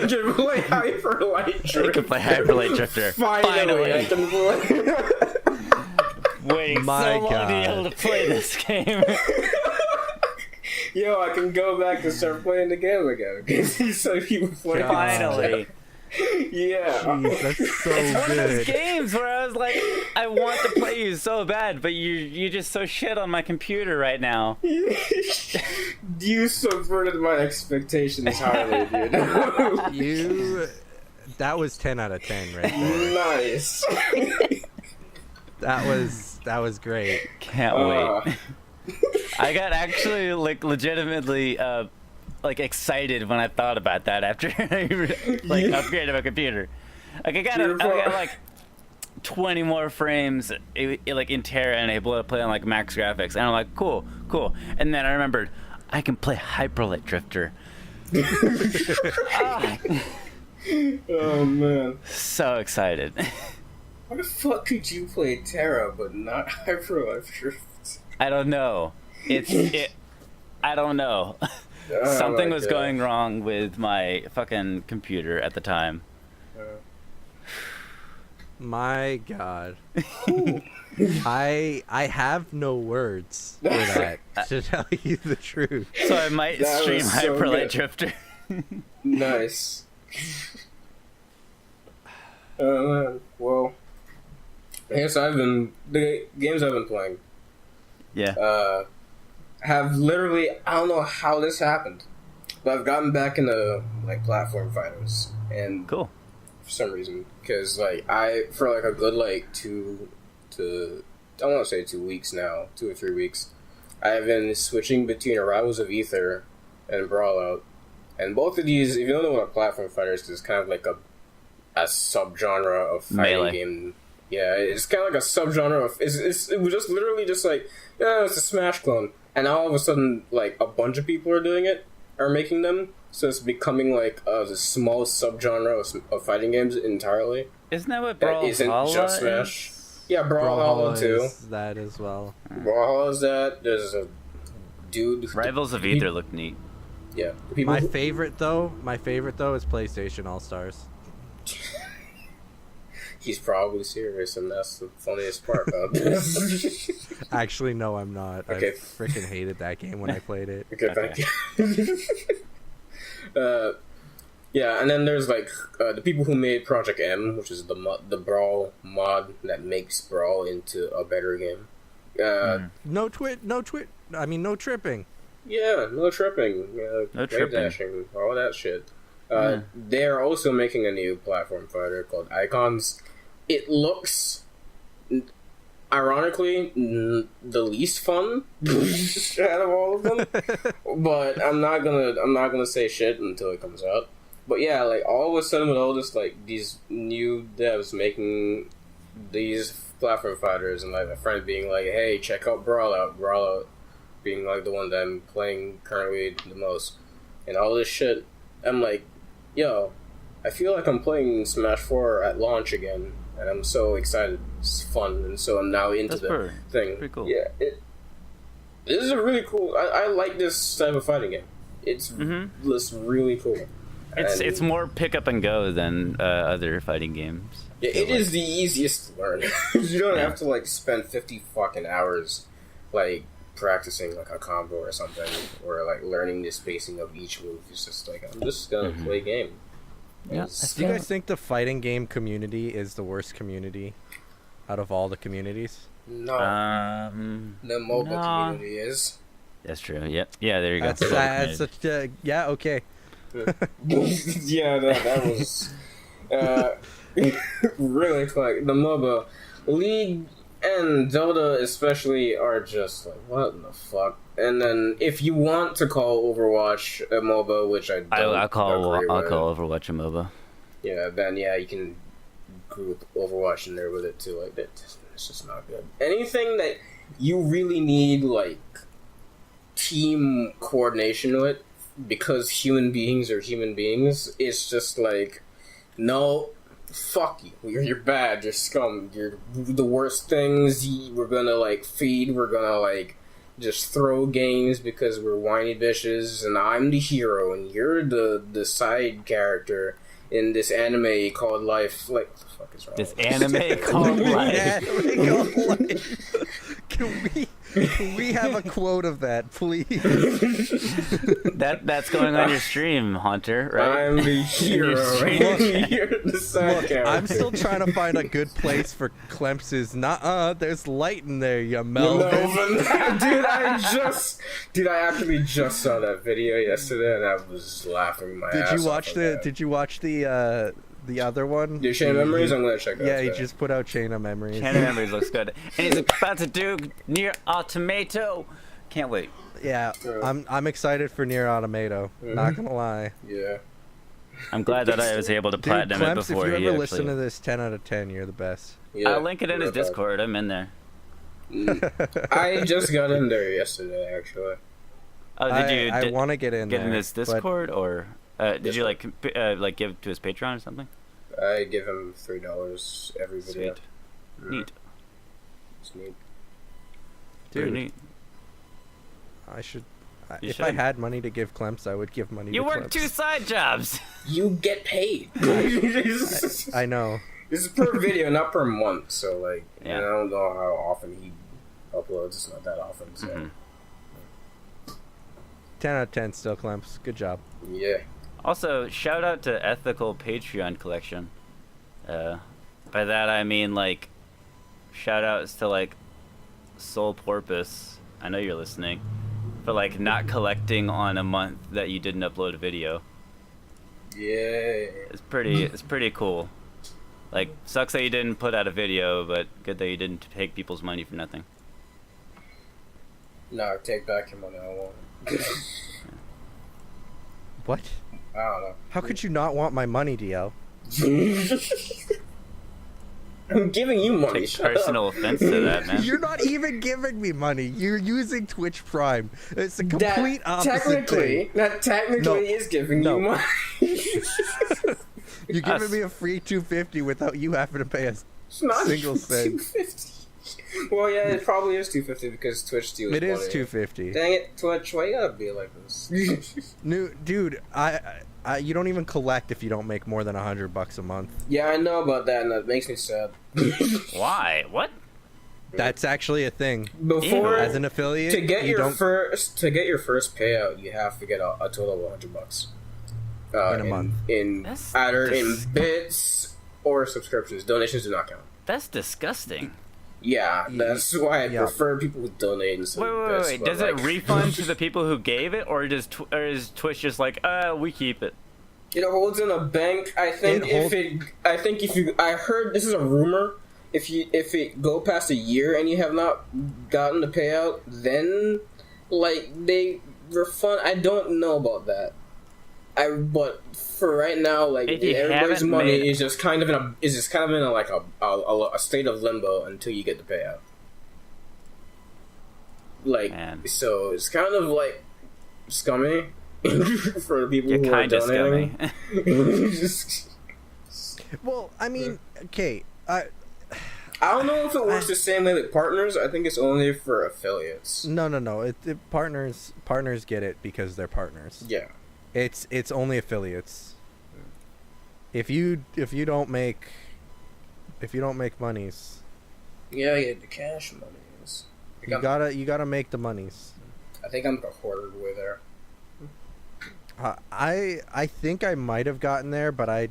can play Hyperlight Drifter. You can play Hyperlight Drifter. Finally, I can play. Waiting so long to be able to play this game. Yo, I can go back and start playing the game again. Because he said he would play. Finally. Yeah. Jeez, that's so It's one good. of those games where I was like, I want to play you so bad, but you just so shit on my computer right now. You subverted my expectations highly, dude. That was 10 out of 10 right there. Nice. That was great. Can't wait. I got actually like legitimately like excited when I thought about that after I like upgraded my computer. Like I got like 20 more frames like in Terra and able to play on like max graphics, and I'm like cool. And then I remembered I can play Hyperlight Drifter. Oh man. So excited. Why the fuck could you play Terra but not Hyperlife Drift? I don't know. I don't know. Something was going wrong with my fucking computer at the time. My God. I have no words for that, to tell you the truth. So I might stream Hyper Light Drifter. Nice. Well, I guess the games I've been playing. Yeah. Have literally, I don't know how this happened, but I've gotten back into like platform fighters, and cool. For some reason, because like for like a good like 2 to I want to say 2 weeks now, 2 or 3 weeks, I've been switching between Arrivals of Ether and Brawlout, and both of these, if you don't know what a platform fighter is, it's kind of like a subgenre of fighting Melee game. Yeah, it's kind of like a subgenre of it was just literally just like, yeah, it's a Smash clone. And now all of a sudden, like, a bunch of people are doing it, are making them, so it's becoming, like, the small subgenre of fighting games entirely. Isn't that what Brawlhalla isn't just Smash. Yeah, Brawlhalla too. Is that as well. Brawlhalla is that. There's a dude... Rivals of Ether look neat. Yeah. My favorite, though, is PlayStation All-Stars. He's probably serious, and that's the funniest part about this. Actually, no, I'm not. Okay. I freaking hated that game when I played it. Okay, thank you. Yeah, and then there's like the people who made Project M, which is the Brawl mod that makes Brawl into a better game. No tripping. Yeah, no tripping. No wave tripping. dashing, all that shit. They're also making a new platform fighter called Icons. It looks, ironically, the least fun out of all of them. But I'm not gonna say shit until it comes out. But yeah, like all of a sudden with all this like these new devs making these platform fighters, and like a friend being like, "Hey, check out Brawlout," being like the one that I'm playing currently the most, and all this shit. I'm like, yo, I feel like I'm playing Smash 4 at launch again, and I'm so excited. It's fun, and so I'm now into the thing. Pretty cool. Yeah, this is a really cool. I like this type of fighting game. It's really cool. It's more pick up and go than other fighting games. Yeah, it is the easiest to learn. You don't have to like spend 50 fucking hours like practicing like a combo or something, or like learning the spacing of each move. It's just like, I'm just gonna play game. Yeah. Do you guys think the fighting game community is the worst community out of all the communities? No. The mobile community is. That's true. Yep. Yeah, there you go. That's such a, yeah, okay. Yeah, that was really fun. The MOBA League and Dota especially are just like, what in the fuck? And then if you want to call Overwatch a MOBA, which I'll call Overwatch a MOBA. Yeah, then yeah, you can group Overwatch in there with it too. Like it's just not good. Anything that you really need like team coordination with, because human beings are human beings, it's just like, no, fuck you. You're bad. You're scum. You're the worst things. We're gonna like feed. We're gonna like just throw games because we're whiny bitches, and I'm the hero, and you're the side character in this anime called Life. Like, what the fuck is wrong? This anime called Life. Can we have a quote of that, please? That's going on your stream, Haunter, right? I'm the hero. You're the side character. I'm still trying to find a good place for Clems's. There's light in there, you Melvin. Dude, I actually just saw that video yesterday, and I was laughing my ass off. Did you watch the other one? Your Chain of Memories? I'm gonna check that out. Yeah, he just put out Chain of Memories. Chain of Memories looks good. And he's about to do Nier Automata. Can't wait. Yeah, I'm excited for Nier Automata. Not gonna lie. Yeah. I'm glad that I was able to platinum it before. If you ever listen to this, 10 out of 10, you're the best. Yeah, I'll link it in his Discord. I'm in there. I just got in there yesterday, actually. Oh, did you? I want to get in his Discord or? Did you like give to his Patreon or something? I give him $3 every video. Sweet. Neat. It's neat. Dude. Dude, Neat. I should. You If should. I had money to give Clemps, I would give money You to work Clemps. 2 side jobs. You get paid. I know. This is per video, not per month. So like, Yeah. and I don't know how often he uploads. It's not that often. So 10 out of 10 still, Clemps. Good job. yeah. Also, shout out to Ethical Patreon Collection. By that I mean like, shout outs to like Soul Porpoise. I know you're listening. For like not collecting on a month that you didn't upload a video. Yeah. It's pretty cool. Like, sucks that you didn't put out a video, but good that you didn't take people's money for nothing. No, take back your money. I don't want it. What? I don't know. How could you not want my money, DL? I'm giving you money. Take Shut personal up. offense to that, man. You're not even giving me money. You're using Twitch Prime. It's a complete opposite thing. That technically No. is giving No. you money. You're giving me a free $250 without you having to pay a It's not single cent. $250. Well, yeah, it probably is $250 because Twitch steals It is money. $250. Dang it, Twitch! Why you gotta be like this? Dude, I you don't even collect if you don't make more than $100 a month. Yeah, I know about that, and that makes me sad. Why? What? That's actually a thing. Before, As an affiliate, to get you your don't first payout, you have to get a total of $100 in a month. That's Either in bits or subscriptions. Donations do not count. That's disgusting. Yeah, that's why I Yeah. prefer people who donate instead of bits. Wait. but, Does it like, refund to the people who gave it, or is Twitch just like, we keep it? It holds in a bank. I think I heard this is a rumor. If it go past a year and you have not gotten the payout, then like they refund. I don't know about that. But for right now, like If you everybody's haven't money made- is just kind of in a state of limbo until you get the payout. Like Man. so, it's kind of like scummy for the people You're who are kind of donating. scummy. Well, I mean, okay. I don't know if it works the same way with partners. I think it's only for affiliates. No. Partners get it because they're partners. Yeah. It's only affiliates. If you don't make monies, Yeah, yeah, the cash monies. you gotta make the monies. I think I'm the hoarder way there. I think I might have gotten there, but I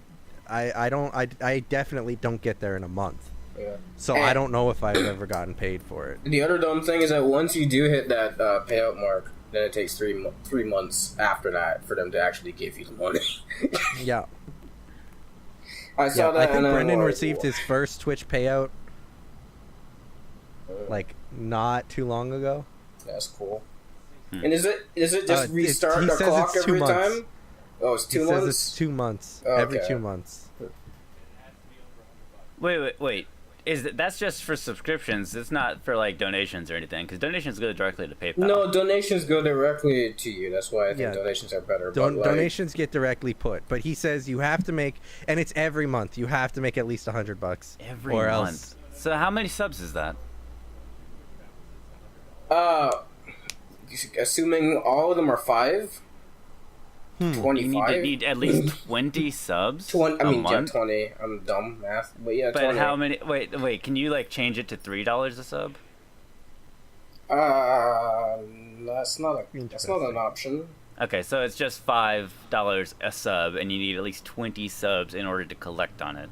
definitely don't get there in a month. Yeah. So I don't know if I've ever gotten paid for it. The other dumb thing is that once you do hit that payout mark, then it takes 3 months after that for them to actually give you the money. Yeah. I saw that. I think and I'm Brendan like, received his first Twitch payout like not too long ago. That's cool. And is it just he restart the says clock it's 2 every months. time? Oh, it's 2 He months. says it's 2 months. Oh, Every okay. 2 months. Wait. That's just for subscriptions? It's not for like donations or anything, because donations go directly to PayPal. No, donations go directly to you. That's why I think Yeah. donations are better. but, like, Donations get directly put, but he says you have to make, and it's every month. You have to make at least $100 Every or month. else. So how many subs is that? Assuming all of them are 5, You 25. need at least 20 subs. 20. I a mean, yeah, month? 20. I'm dumb math, but yeah, But 20. how many? Wait. Can you like change it to $3 a sub? That's not an option. Okay, so it's just $5 a sub, and you need at least 20 subs in order to collect on it.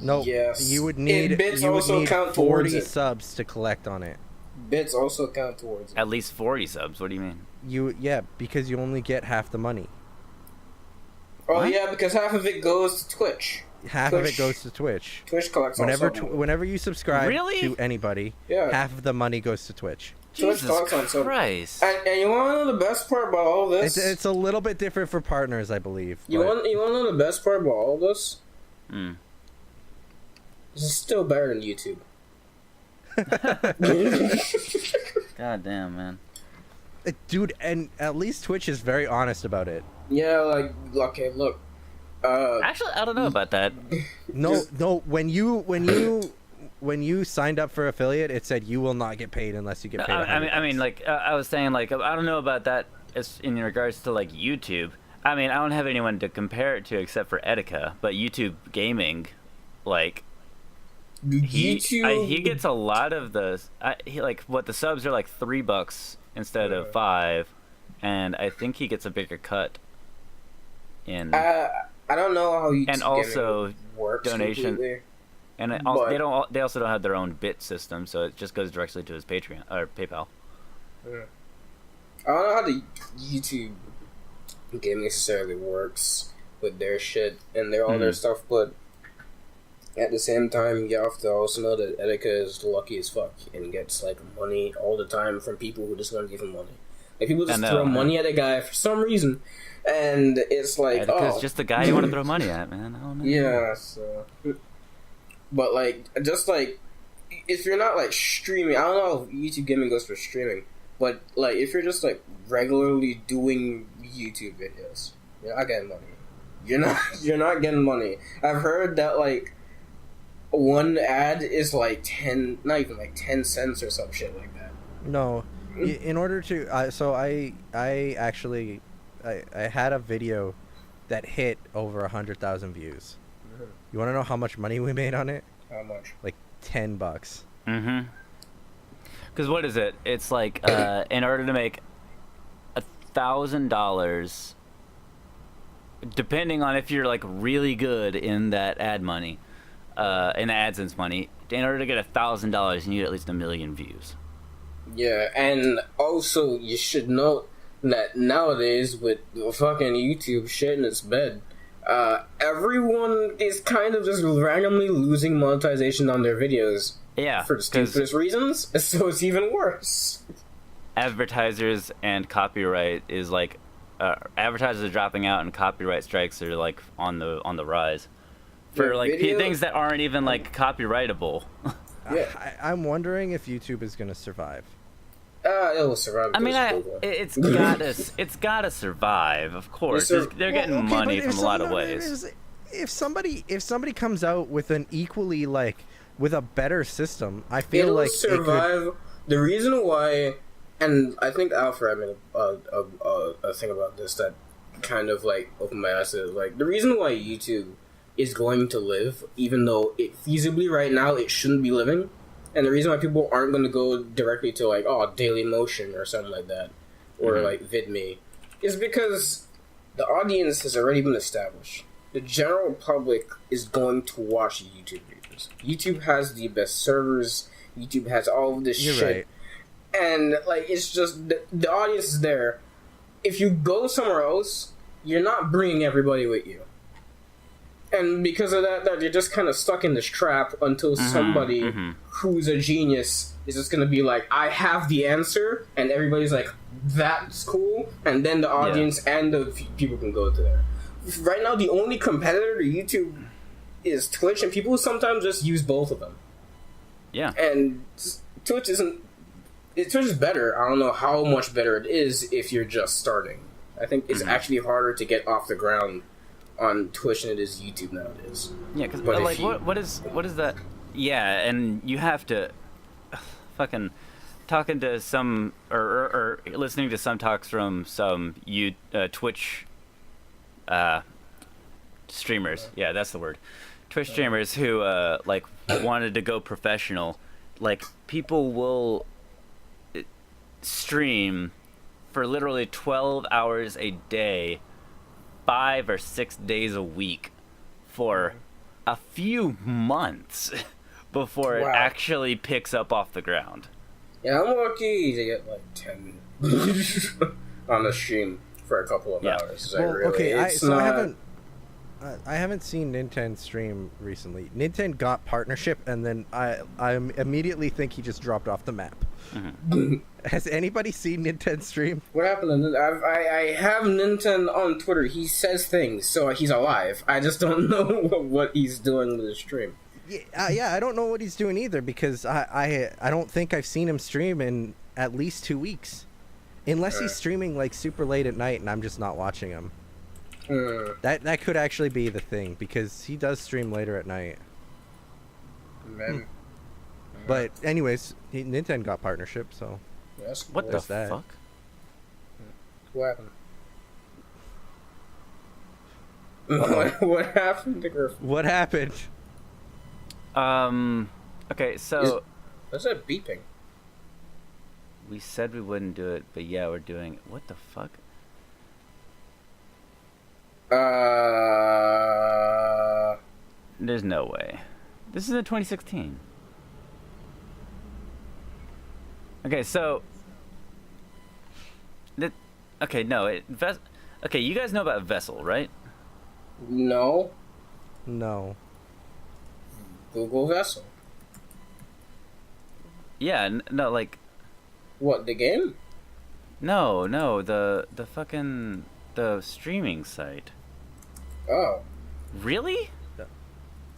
No, Yes. you would And need bits you would also need count towards 40 it. subs to collect on it. Bits also count towards it. At least 40 subs. What do you mean? Because you only get half the money. Oh What? yeah, because half of it goes to Twitch. Half of it Twitch- goes to Twitch. Twitch collects all Whenever sub money. whenever you subscribe Really? to anybody, Yeah. half of the money goes to Twitch. Twitch Jesus collects on sub. Christ. And you want to know the best part about all this? It's a little bit different for partners, I believe. You but- want to know the best part about all this? Hmm. This is still better than YouTube. God damn, man. Dude, and at least Twitch is very honest about it. Yeah, like, okay, look. Actually, I don't know about that. No. When you signed up for affiliate, it said you will not get paid unless you get paid. I mean, like I was saying, like I don't know about that as in regards to like YouTube. I mean, I don't have anyone to compare it to except for Etika, but YouTube gaming, like he gets a lot of the the subs are like $3 instead of $5, and I think he gets a bigger cut in. I don't know how YouTube and also works donation, completely. and they also don't have their own bit system, so it just goes directly to his Patreon or PayPal. Yeah. I don't know how the YouTube game necessarily works with their shit and all their stuff, but at the same time, you have to also know that Etika is lucky as fuck and gets like money all the time from people who just want to give him money. Like people just throw money at a guy for some reason, and it's like, Etika's just the guy you want to throw money at, man. I don't know. Yeah, so. But like, just like, if you're not like streaming, I don't know if YouTube gaming goes for streaming, but like, if you're just like regularly doing YouTube videos, you're not getting money. You're not getting money. I've heard that like one ad is like 10 cents or some shit like that. No, in order to so I actually had a video that hit over 100,000 views. Mm-hmm. You want to know how much money we made on it? How much? Like $10. Mm-hmm. Because what is it? It's like in order to make $1,000, depending on if you're like really good in that ad money, in the AdSense money, in order to get $1,000, you need at least 1 million views. Yeah, and also you should note that nowadays with fucking YouTube shit in its bed, everyone is kind of just randomly losing monetization on their videos. Yeah, for the stupidest reasons, so it's even worse. Advertisers and copyright is like, advertisers are dropping out and copyright strikes are like on the rise for like things that aren't even like copyrightable. Yeah, I'm wondering if YouTube is gonna survive. It will survive. I mean, it's gotta survive. Of course, they're getting money from a lot of ways. If somebody comes out with an equally with a better system, I feel like survive. The reason why, and I think Alfred made a thing about this that kind of like opened my eyes to like the reason why YouTube is going to live, even though it feasibly right now it shouldn't be living, and the reason why people aren't going to go directly to like Daily Motion or something like that, or like VidMe, is because the audience has already been established. The general public is going to watch YouTube videos. YouTube has the best servers. YouTube has all of this shit. Right. And, like, it's just, the audience is there. If you go somewhere else, you're not bringing everybody with you. And because of that you're just kind of stuck in this trap until somebody who's a genius is just going to be like, I have the answer, and everybody's like, that's cool, and then the audience and the people can go to there. Right now, the only competitor to YouTube is Twitch, and people sometimes just use both of them. Yeah. And Twitch is better. I don't know how much better it is if you're just starting. I think it's actually harder to get off the ground on Twitch than it is YouTube nowadays. Yeah, because like, what is that? Yeah, and you have to fucking talking to some or listening to some talks from some Twitch streamers. Yeah, that's the word. Twitch streamers who like wanted to go professional. Like, people will stream for literally 12 hours a day, 5 or 6 days a week for a few months before it actually picks up off the ground. Yeah, I'm lucky to get like 10 on the stream for a couple of hours. I haven't seen Nintendo stream recently. Nintendo got partnership, and then I immediately think he just dropped off the map. Has anybody seen Nintendo stream? What happened? I have Nintendo on Twitter. He says things, so he's alive. I just don't know what he's doing with his stream. Yeah, I don't know what he's doing either, because I don't think I've seen him stream in at least 2 weeks. Unless he's streaming like super late at night and I'm just not watching him. That could actually be the thing, because he does stream later at night. Maybe. But anyways, Nintendo got partnership, so Yes, What the fuck? What happened? What happened to Griphen? what happened? Okay, so What's that beeping? we said we wouldn't do it, but yeah, we're doing it. What the fuck? There's no way. This is in 2016. Okay, so okay, no, okay, you guys know about Vessel, right? No. No. Google Vessel. Yeah, no, like What, the game? no, the fucking the streaming site. Oh. Really?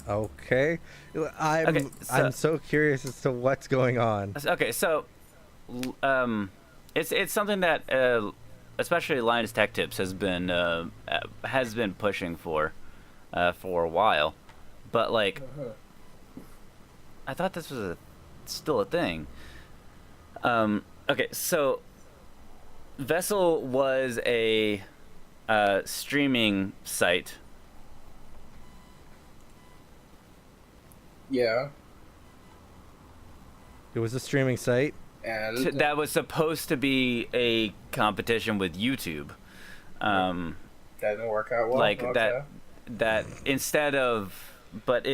Okay. I'm so curious as to what's going on. Okay, so it's something that especially Linus Tech Tips has been pushing for a while, but like I thought this was still a thing. Okay, so Vessel was a streaming site. Yeah. It was a streaming site. And That was supposed to be a competition with YouTube. that didn't work out well. Like Okay. that instead of but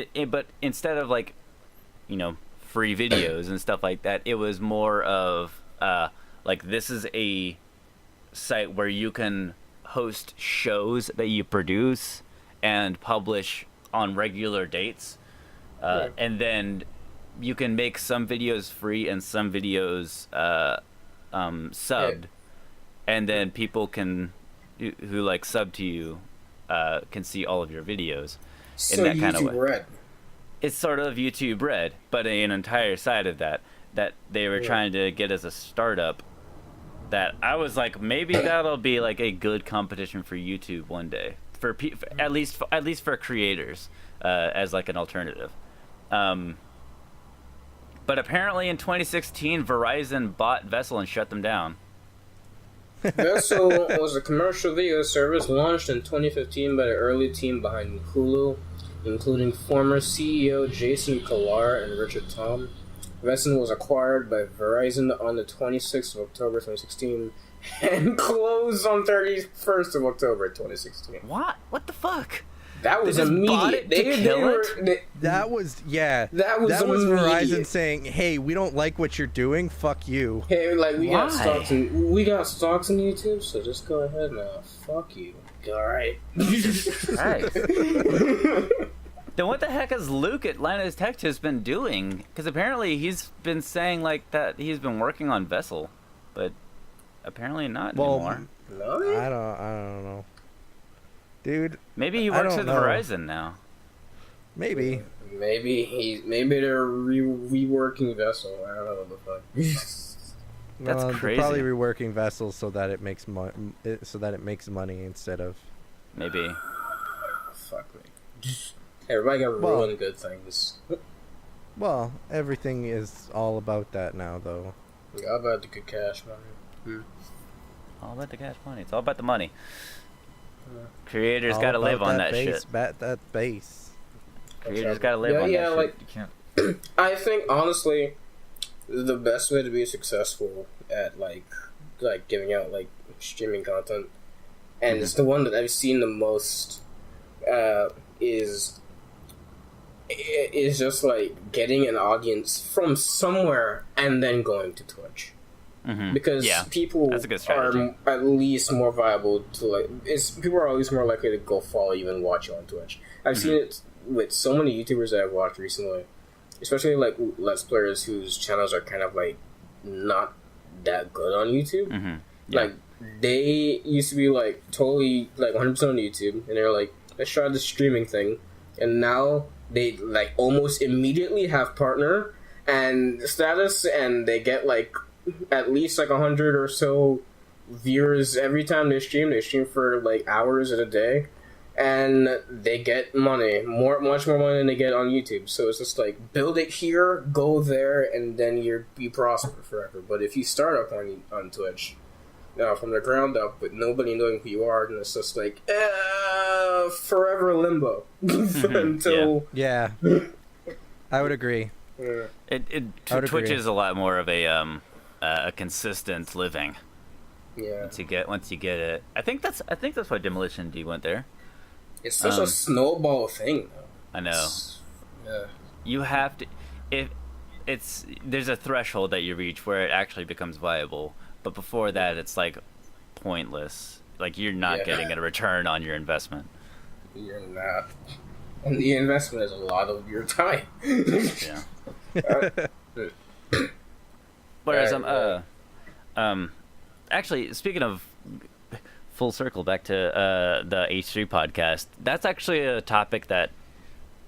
instead of like, you know, free videos and stuff like that, it was more of like, this is a site where you can host shows that you produce and publish on regular dates, and then you can make some videos free and some videos subbed, and then people who like sub to you can see all of your videos in that kind of way. Red. It's sort of YouTube Red, but an entire side of that they were trying to get as a startup. That I was like, maybe that'll be like a good competition for YouTube one day, for at least for creators, as like an alternative. But apparently in 2016, Verizon bought Vessel and shut them down. Vessel was a commercial video service launched in 2015 by the early team behind Hulu, including former CEO Jason Kilar and Richard Tom. Vessel was acquired by Verizon on the 26th of October 2016 and closed on 31st of October 2016. What? What the fuck? That was They just bought immediate. it to kill it? That was That was Verizon immediate. saying, "Hey, we don't like what you're doing. Fuck you." Hey, like we got Why? stocks in YouTube, so just go ahead now. Fuck you. All right. Right. Then what the heck has Luke at Linus Tech Tips been doing? Because apparently he's been saying like that he's been working on Vessel, but apparently not anymore. No? I don't know, dude. Maybe he I works don't with know. Verizon now. Maybe. Maybe they're reworking Vessel. I don't know what the fuck. That's They're crazy. probably reworking Vessels so that it makes money instead of. Maybe. Fuck me. Everybody got ruined good things. Well, everything is all about that now, though. How about the good cash money? All about the cash money. It's all about the money. Creators got to All live about on that base, shit. That base. Creators got to live on that like, shit. You can't. I think honestly, the best way to be successful at like giving out like streaming content, and it's the one that I've seen the most, is just like getting an audience from somewhere and then going to Twitch. Mhm. Because Yeah, people that's a good are strategy. at least more viable to like. People are at least more likely to go follow you and watch you on Twitch. I've seen it with so many YouTubers that I've watched recently, especially like Let's Players whose channels are kind of like not that good on YouTube. Mhm. Yeah. Like they used to be like totally like 100% on YouTube, and they're like, let's try the streaming thing, and now they like almost immediately have partner and status, and they get like at least like 100 or so viewers every time they stream for like hours in a day, and they get money, much more money than they get on YouTube. So it's just like, build it here, go there, and then you prosper forever. But if you start up on Twitch, from the ground up with nobody knowing who you are, then it's just like forever limbo until I would agree. Twitch is a lot more of a consistent living. Yeah. Once you get it, I think that's why Demolition D went there. It's such a snowball thing, though. I know. You have to, there's a threshold that you reach where it actually becomes viable, but before that, it's like pointless. Like, you're not getting a return on your investment. You're not, and the investment is a lot of your time. Yeah. Whereas actually, speaking of full circle back to the H3 podcast, that's actually a topic that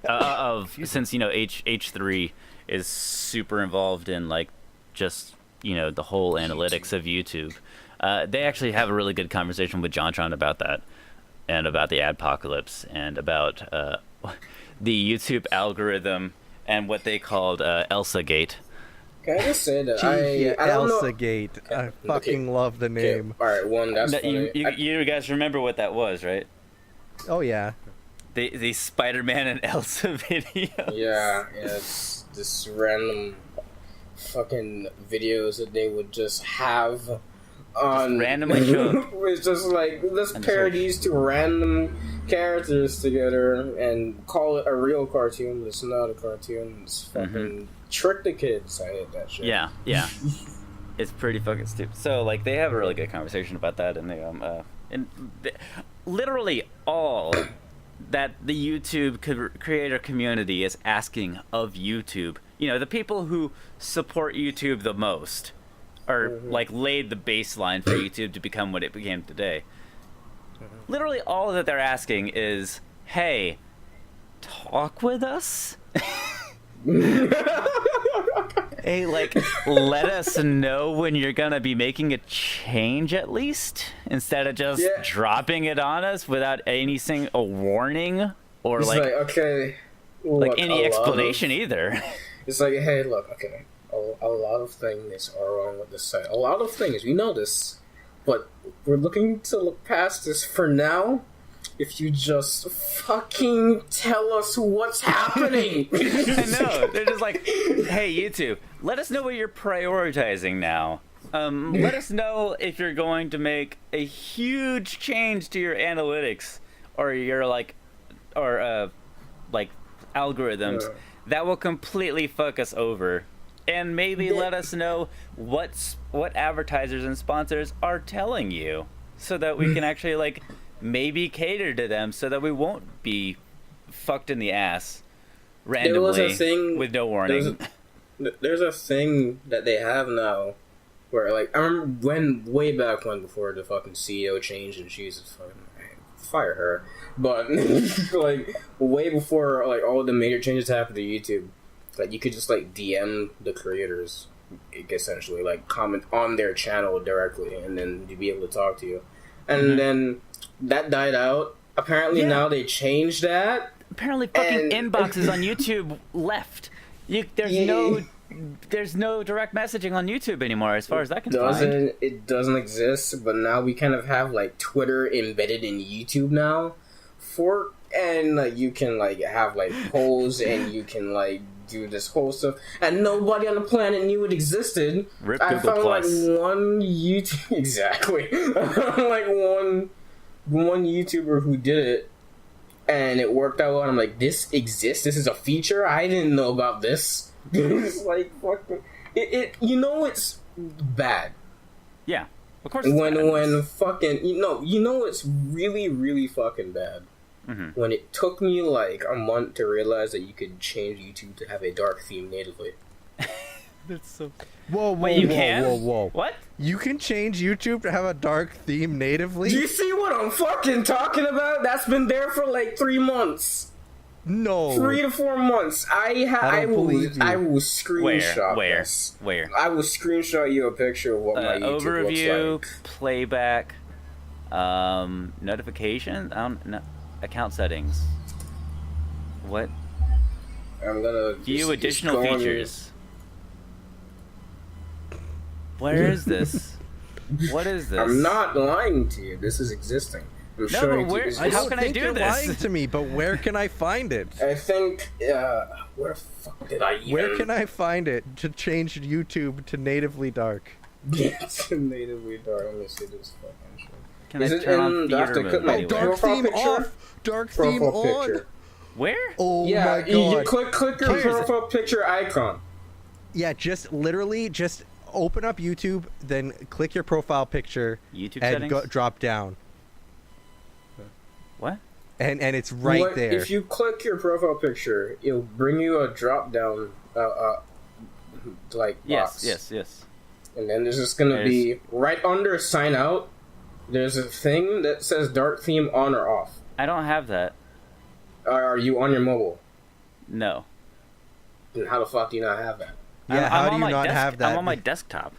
since H3 is super involved in like just the whole analytics of YouTube, they actually have a really good conversation with JonTron about that, and about the adpocalypse, and about the YouTube algorithm and what they called Elsa Gate. Can I just say that I don't know. Elsa Gate. I fucking love the name. Okay. All right, that's funny. You guys remember what that was, right? Oh yeah. The Spider-Man and Elsa video. Yeah, it's just random fucking videos that they would just have on just randomly show. It's just like, let's pair these two random characters together and call it a real cartoon, but it's not a cartoon. It's fucking trick the kids. I hate that shit. Yeah. It's pretty fucking stupid. So like, they have a really good conversation about that, and literally all that the YouTube creator community is asking of YouTube, the people who support YouTube the most, or like laid the baseline for YouTube to become what it became today. Literally all that they're asking is, hey, talk with us. Hey, like, let us know when you're gonna be making a change, at least, instead of just dropping it on us without anything, a warning, or it's like okay, like any explanation either. It's like, hey, look, okay, a lot of things are wrong with this site. A lot of things, we know this, but we're looking to look past this for now. If you just fucking tell us what's happening. I know. They're just like, hey, YouTube, let us know what you're prioritizing now. Let us know if you're going to make a huge change to your analytics or your algorithms that will completely fuck us over. And maybe let us know what advertisers and sponsors are telling you, so that we can actually maybe cater to them, so that we won't be fucked in the ass randomly. There was a thing with no warning. There's a thing that they have now where, I remember way back when, before the fucking CEO changed and she's fucking, fire her. But, way before, all the major changes happened to YouTube, you could just, DM the creators, essentially, comment on their channel directly, and then you'd be able to talk to you. And then that died out. Apparently now they changed that. Apparently fucking inboxes on YouTube left. There's no direct messaging on YouTube anymore, as far as I can find. It doesn't exist, but now we kind of have Twitter embedded in YouTube now. You can have polls, and you can do this whole stuff, and nobody on the planet knew it existed. Rip I Google found Plus. one YouTube exactly. one YouTuber who did it, and it worked out well. I'm like, this exists. This is a feature. I didn't know about this. It's fuck. It's bad. Yeah, of course. It's when fucking it's really, really fucking bad. When it took me a month to realize that you could change YouTube to have a dark theme natively. That's so. Whoa! What? You can change YouTube to have a dark theme natively? Do you see what I'm fucking talking about? That's been there for 3 months. No. 3 to 4 months. I will screenshot this. Where? I will screenshot you a picture of what my YouTube overview, looks like. playback, notification, account settings. What? I'm gonna view additional features. Where is this? What is this? I'm not lying to you. This is existing. I'm showing but where? to you. How can I do you're this? lying to me, but where can I find it? I think. Where the fuck did I even? Where can I find it to change YouTube to natively dark? It's natively dark. Let me see this fucking shit. Can Is I it turn on in? Do I have to theater click mode my anywhere? Dark profile theme picture? off. Dark theme Profile on. picture. Where? Oh Yeah, my god! you click your profile picture icon. Yeah, just literally just open up YouTube, then click your profile picture, YouTube and settings? drop down, What? and it's right there. If you click your profile picture, it'll bring you a drop down, like box. Yes. And then there's just gonna be right under sign out. There's a thing that says dark theme on or off. I don't have that. Are you on your mobile? No. Then how the fuck do you not have that? Yeah, how do you not have that? I'm on my desktop.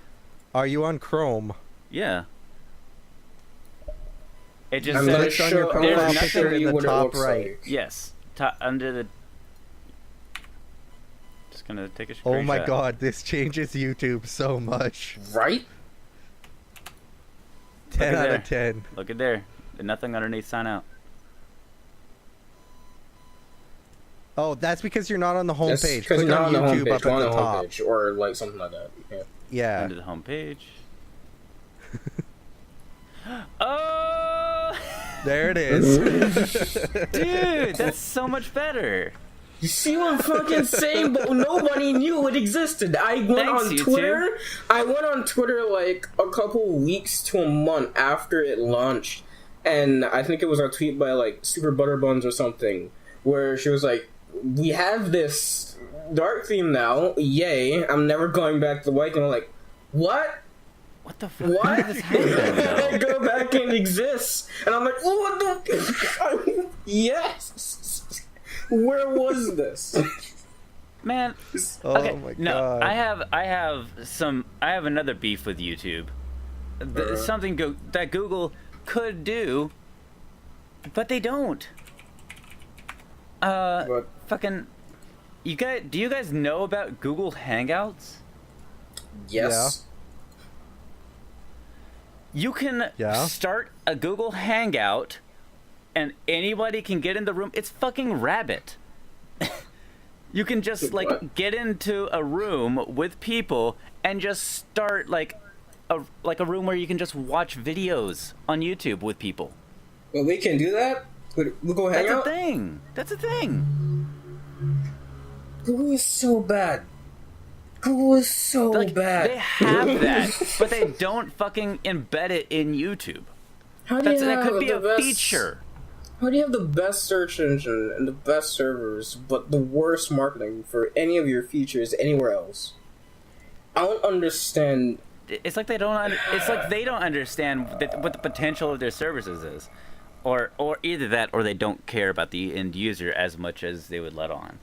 Are you on Chrome? Yeah. It just I'm says gonna on your show. profile I'm gonna picture show in you the what it top looks right. like. yes, under the. Just gonna take a screenshot. Oh my god, this changes YouTube so much. Right? 10 at out there. of 10. Look at there. Nothing underneath sign out. Oh, that's because you're not on the home page. Because Click you're not on on the YouTube homepage. up Go at on the the top. homepage or like something like that. Yeah. Yeah. Under the home page. Oh, There it is. dude, that's so much better. You see what I'm fucking saying? But nobody knew it existed. I went Thanks, on YouTube. Twitter. I went on Twitter like a couple weeks to a month after it launched, and I think it was a tweet by like Super Butterbuns or something, where she was like, "We have this dark theme now. Yay! I'm never going back to the white." And I'm like, "What? What the fuck? What?" How did this happen? I go back and it exists, and I'm like, "Oh, what the? Yes." Where was this? Man, Oh okay, my no, god. I have another beef with YouTube. Something that Google could do, but they don't. What? Fucking, do you guys know about Google Hangouts? Yes. You can start a Google Hangout, and anybody can get in the room. It's fucking Rabbit. You can just get into a room with people and just start like a room where you can just watch videos on YouTube with people. Well, we can do that. Google Hangout. That's a thing. Google is so bad. Google is so bad. They have that, but they don't fucking embed it in YouTube. That could be a feature. How do you have the best search engine and the best servers, but the worst marketing for any of your features anywhere else? I don't understand. It's like they don't. It's like they don't understand what the potential of their services is, or either that, or they don't care about the end user as much as they would let on.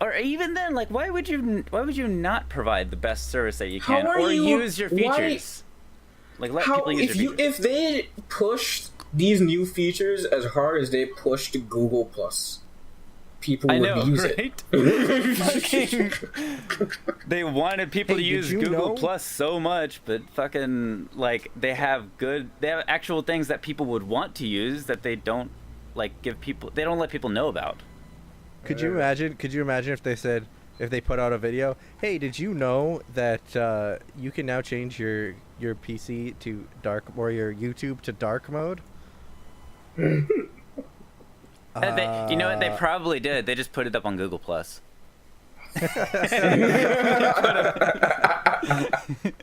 Or even then, like, why would you not provide the best service that you can, or use your features? Like, let people use your features. If they pushed these new features as hard as they pushed Google Plus, people would use right? They wanted people to use Google Plus so much, but fucking like they have actual things that people would want to use that they don't they don't let people know about. Could you imagine if they put out a video, hey, did you know that you can now change your PC to dark, or your YouTube to dark mode? You know what? They probably did. They just put it up on Google Plus.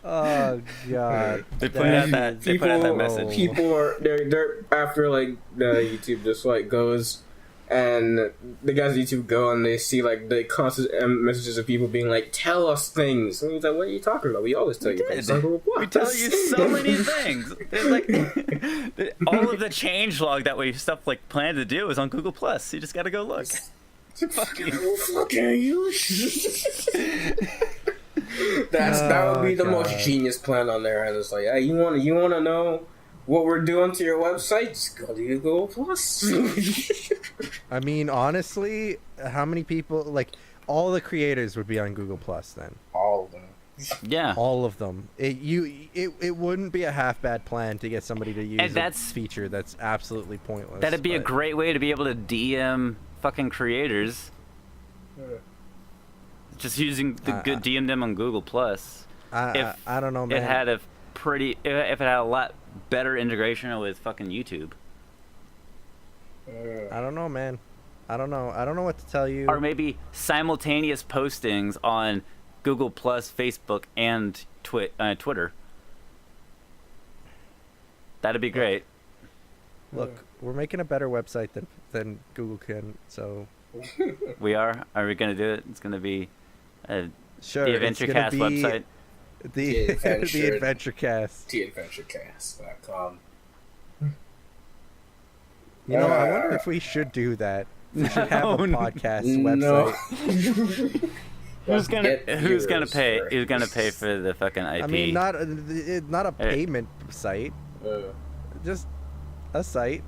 Oh god! They put out that message. People are they're after like the YouTube just like goes, And the guys on YouTube go and they see like the constant messages of people being like, "Tell us things." And he's like, "What are you talking about? We always tell you things." We tell you so many things. There's like all of the changelog that we stuff like planned to do is on Google Plus. You just gotta go look. Fuck you! That would be the most genius plan on there. And it's like, hey, you wanna know what we're doing to your website? Just go to Google Plus. I mean, honestly, how many people, like, all the creators would be on Google Plus then? All of them. Yeah. All of them. It wouldn't be a half bad plan to get somebody to use a feature that's absolutely pointless. That'd be a great way to be able to DM fucking creators. Just using the good DM them on Google Plus. I don't know, man. If it had a lot better integration with fucking YouTube. I don't know, man. I don't know what to tell you. Or maybe simultaneous postings on Google Plus, Facebook, and Twitter. That'd be great. Look, we're making a better website than Google can, so... We are? Are we going to do it? It's going to be the AdventureCast website. The AdventureCast. TheAdventureCast.com. You know, I wonder if we should do that. We should have a podcast website. Who's gonna pay? Who's gonna pay for the fucking IP? I mean, not a payment site. Just a site.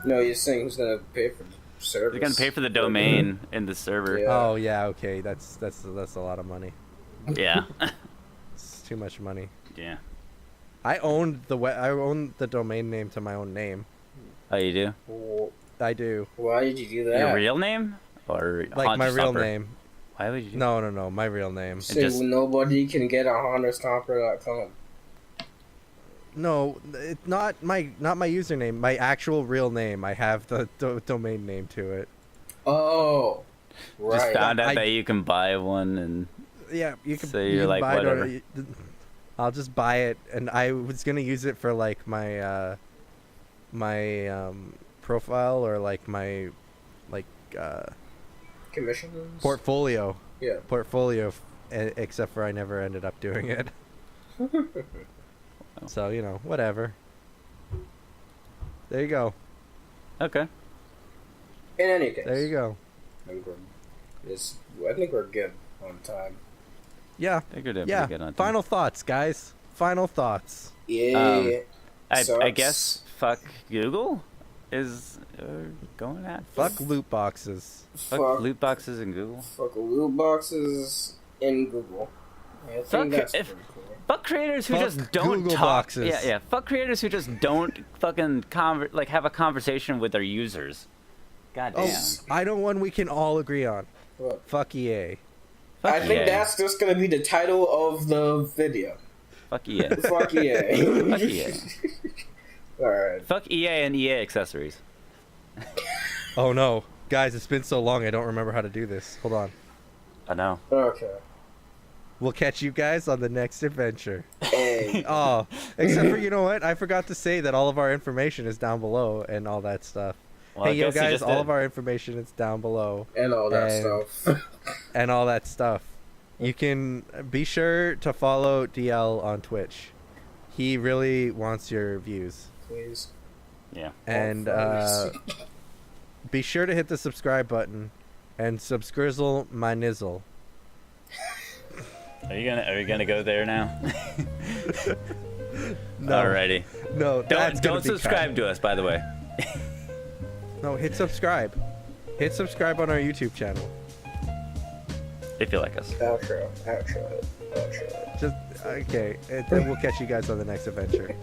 No, you're saying who's gonna pay for the service? They're gonna pay for the domain and the server. Yeah. Oh yeah, okay. That's a lot of money. Yeah. It's too much money. Yeah. I own the domain name to my own name. Oh, you do? Well, I do. why did you do that? Your real name or Like my real Haunterstomper? name. Why would you? No, my real name. So nobody can get on Haunterstomper.com. No, it's not my username. My actual real name. I have the domain name to it. Oh, right. Just found out that you can buy one and. Yeah, you can. So you can like, buy whatever. it I'll just buy it, and I was gonna use it for like my profile or like my commissions portfolio. Yeah. Portfolio, except for I never ended up doing it. So whatever. There you go. Okay. In any case, There you go. I think we're good on time. Yeah. Figured it Yeah. pretty good on time. Final thoughts, guys. Final thoughts. Yeah. I guess fuck Google is going at. Fuck loot boxes. Fuck loot boxes in Google. Fuck loot boxes in Google. I think that's pretty cool. Fuck creators who Fuck just don't Google talk. boxes. Yeah. Fuck creators who just don't fucking have a conversation with their users. God damn. Oh, I know one we can all agree on. What? Fuck EA. I think that's just gonna be the title of the video. Fuck EA. Fuck EA. Fuck EA. Alright. Fuck EA and EA accessories. Oh no. Guys, it's been so long I don't remember how to do this. Hold on. I know. Okay. We'll catch you guys on the next adventure. Hey. Oh, except for, you know what? I forgot to say that all of our information is down below and all that stuff. Well, I hey, yo, guess you guys, just all did. of our information is down below. And all that stuff. And all that stuff. You can be sure to follow DL on Twitch. He really wants your views. Please. Yeah. And be sure to hit the subscribe button and subscrizzle my nizzle. Are we gonna go there now? No. Alrighty. No, that's Don't gonna be subscribe to us, by the way. No, hit subscribe. Hit subscribe on our YouTube channel. If you like us. Outro. Just okay, and then we'll catch you guys on the next adventure.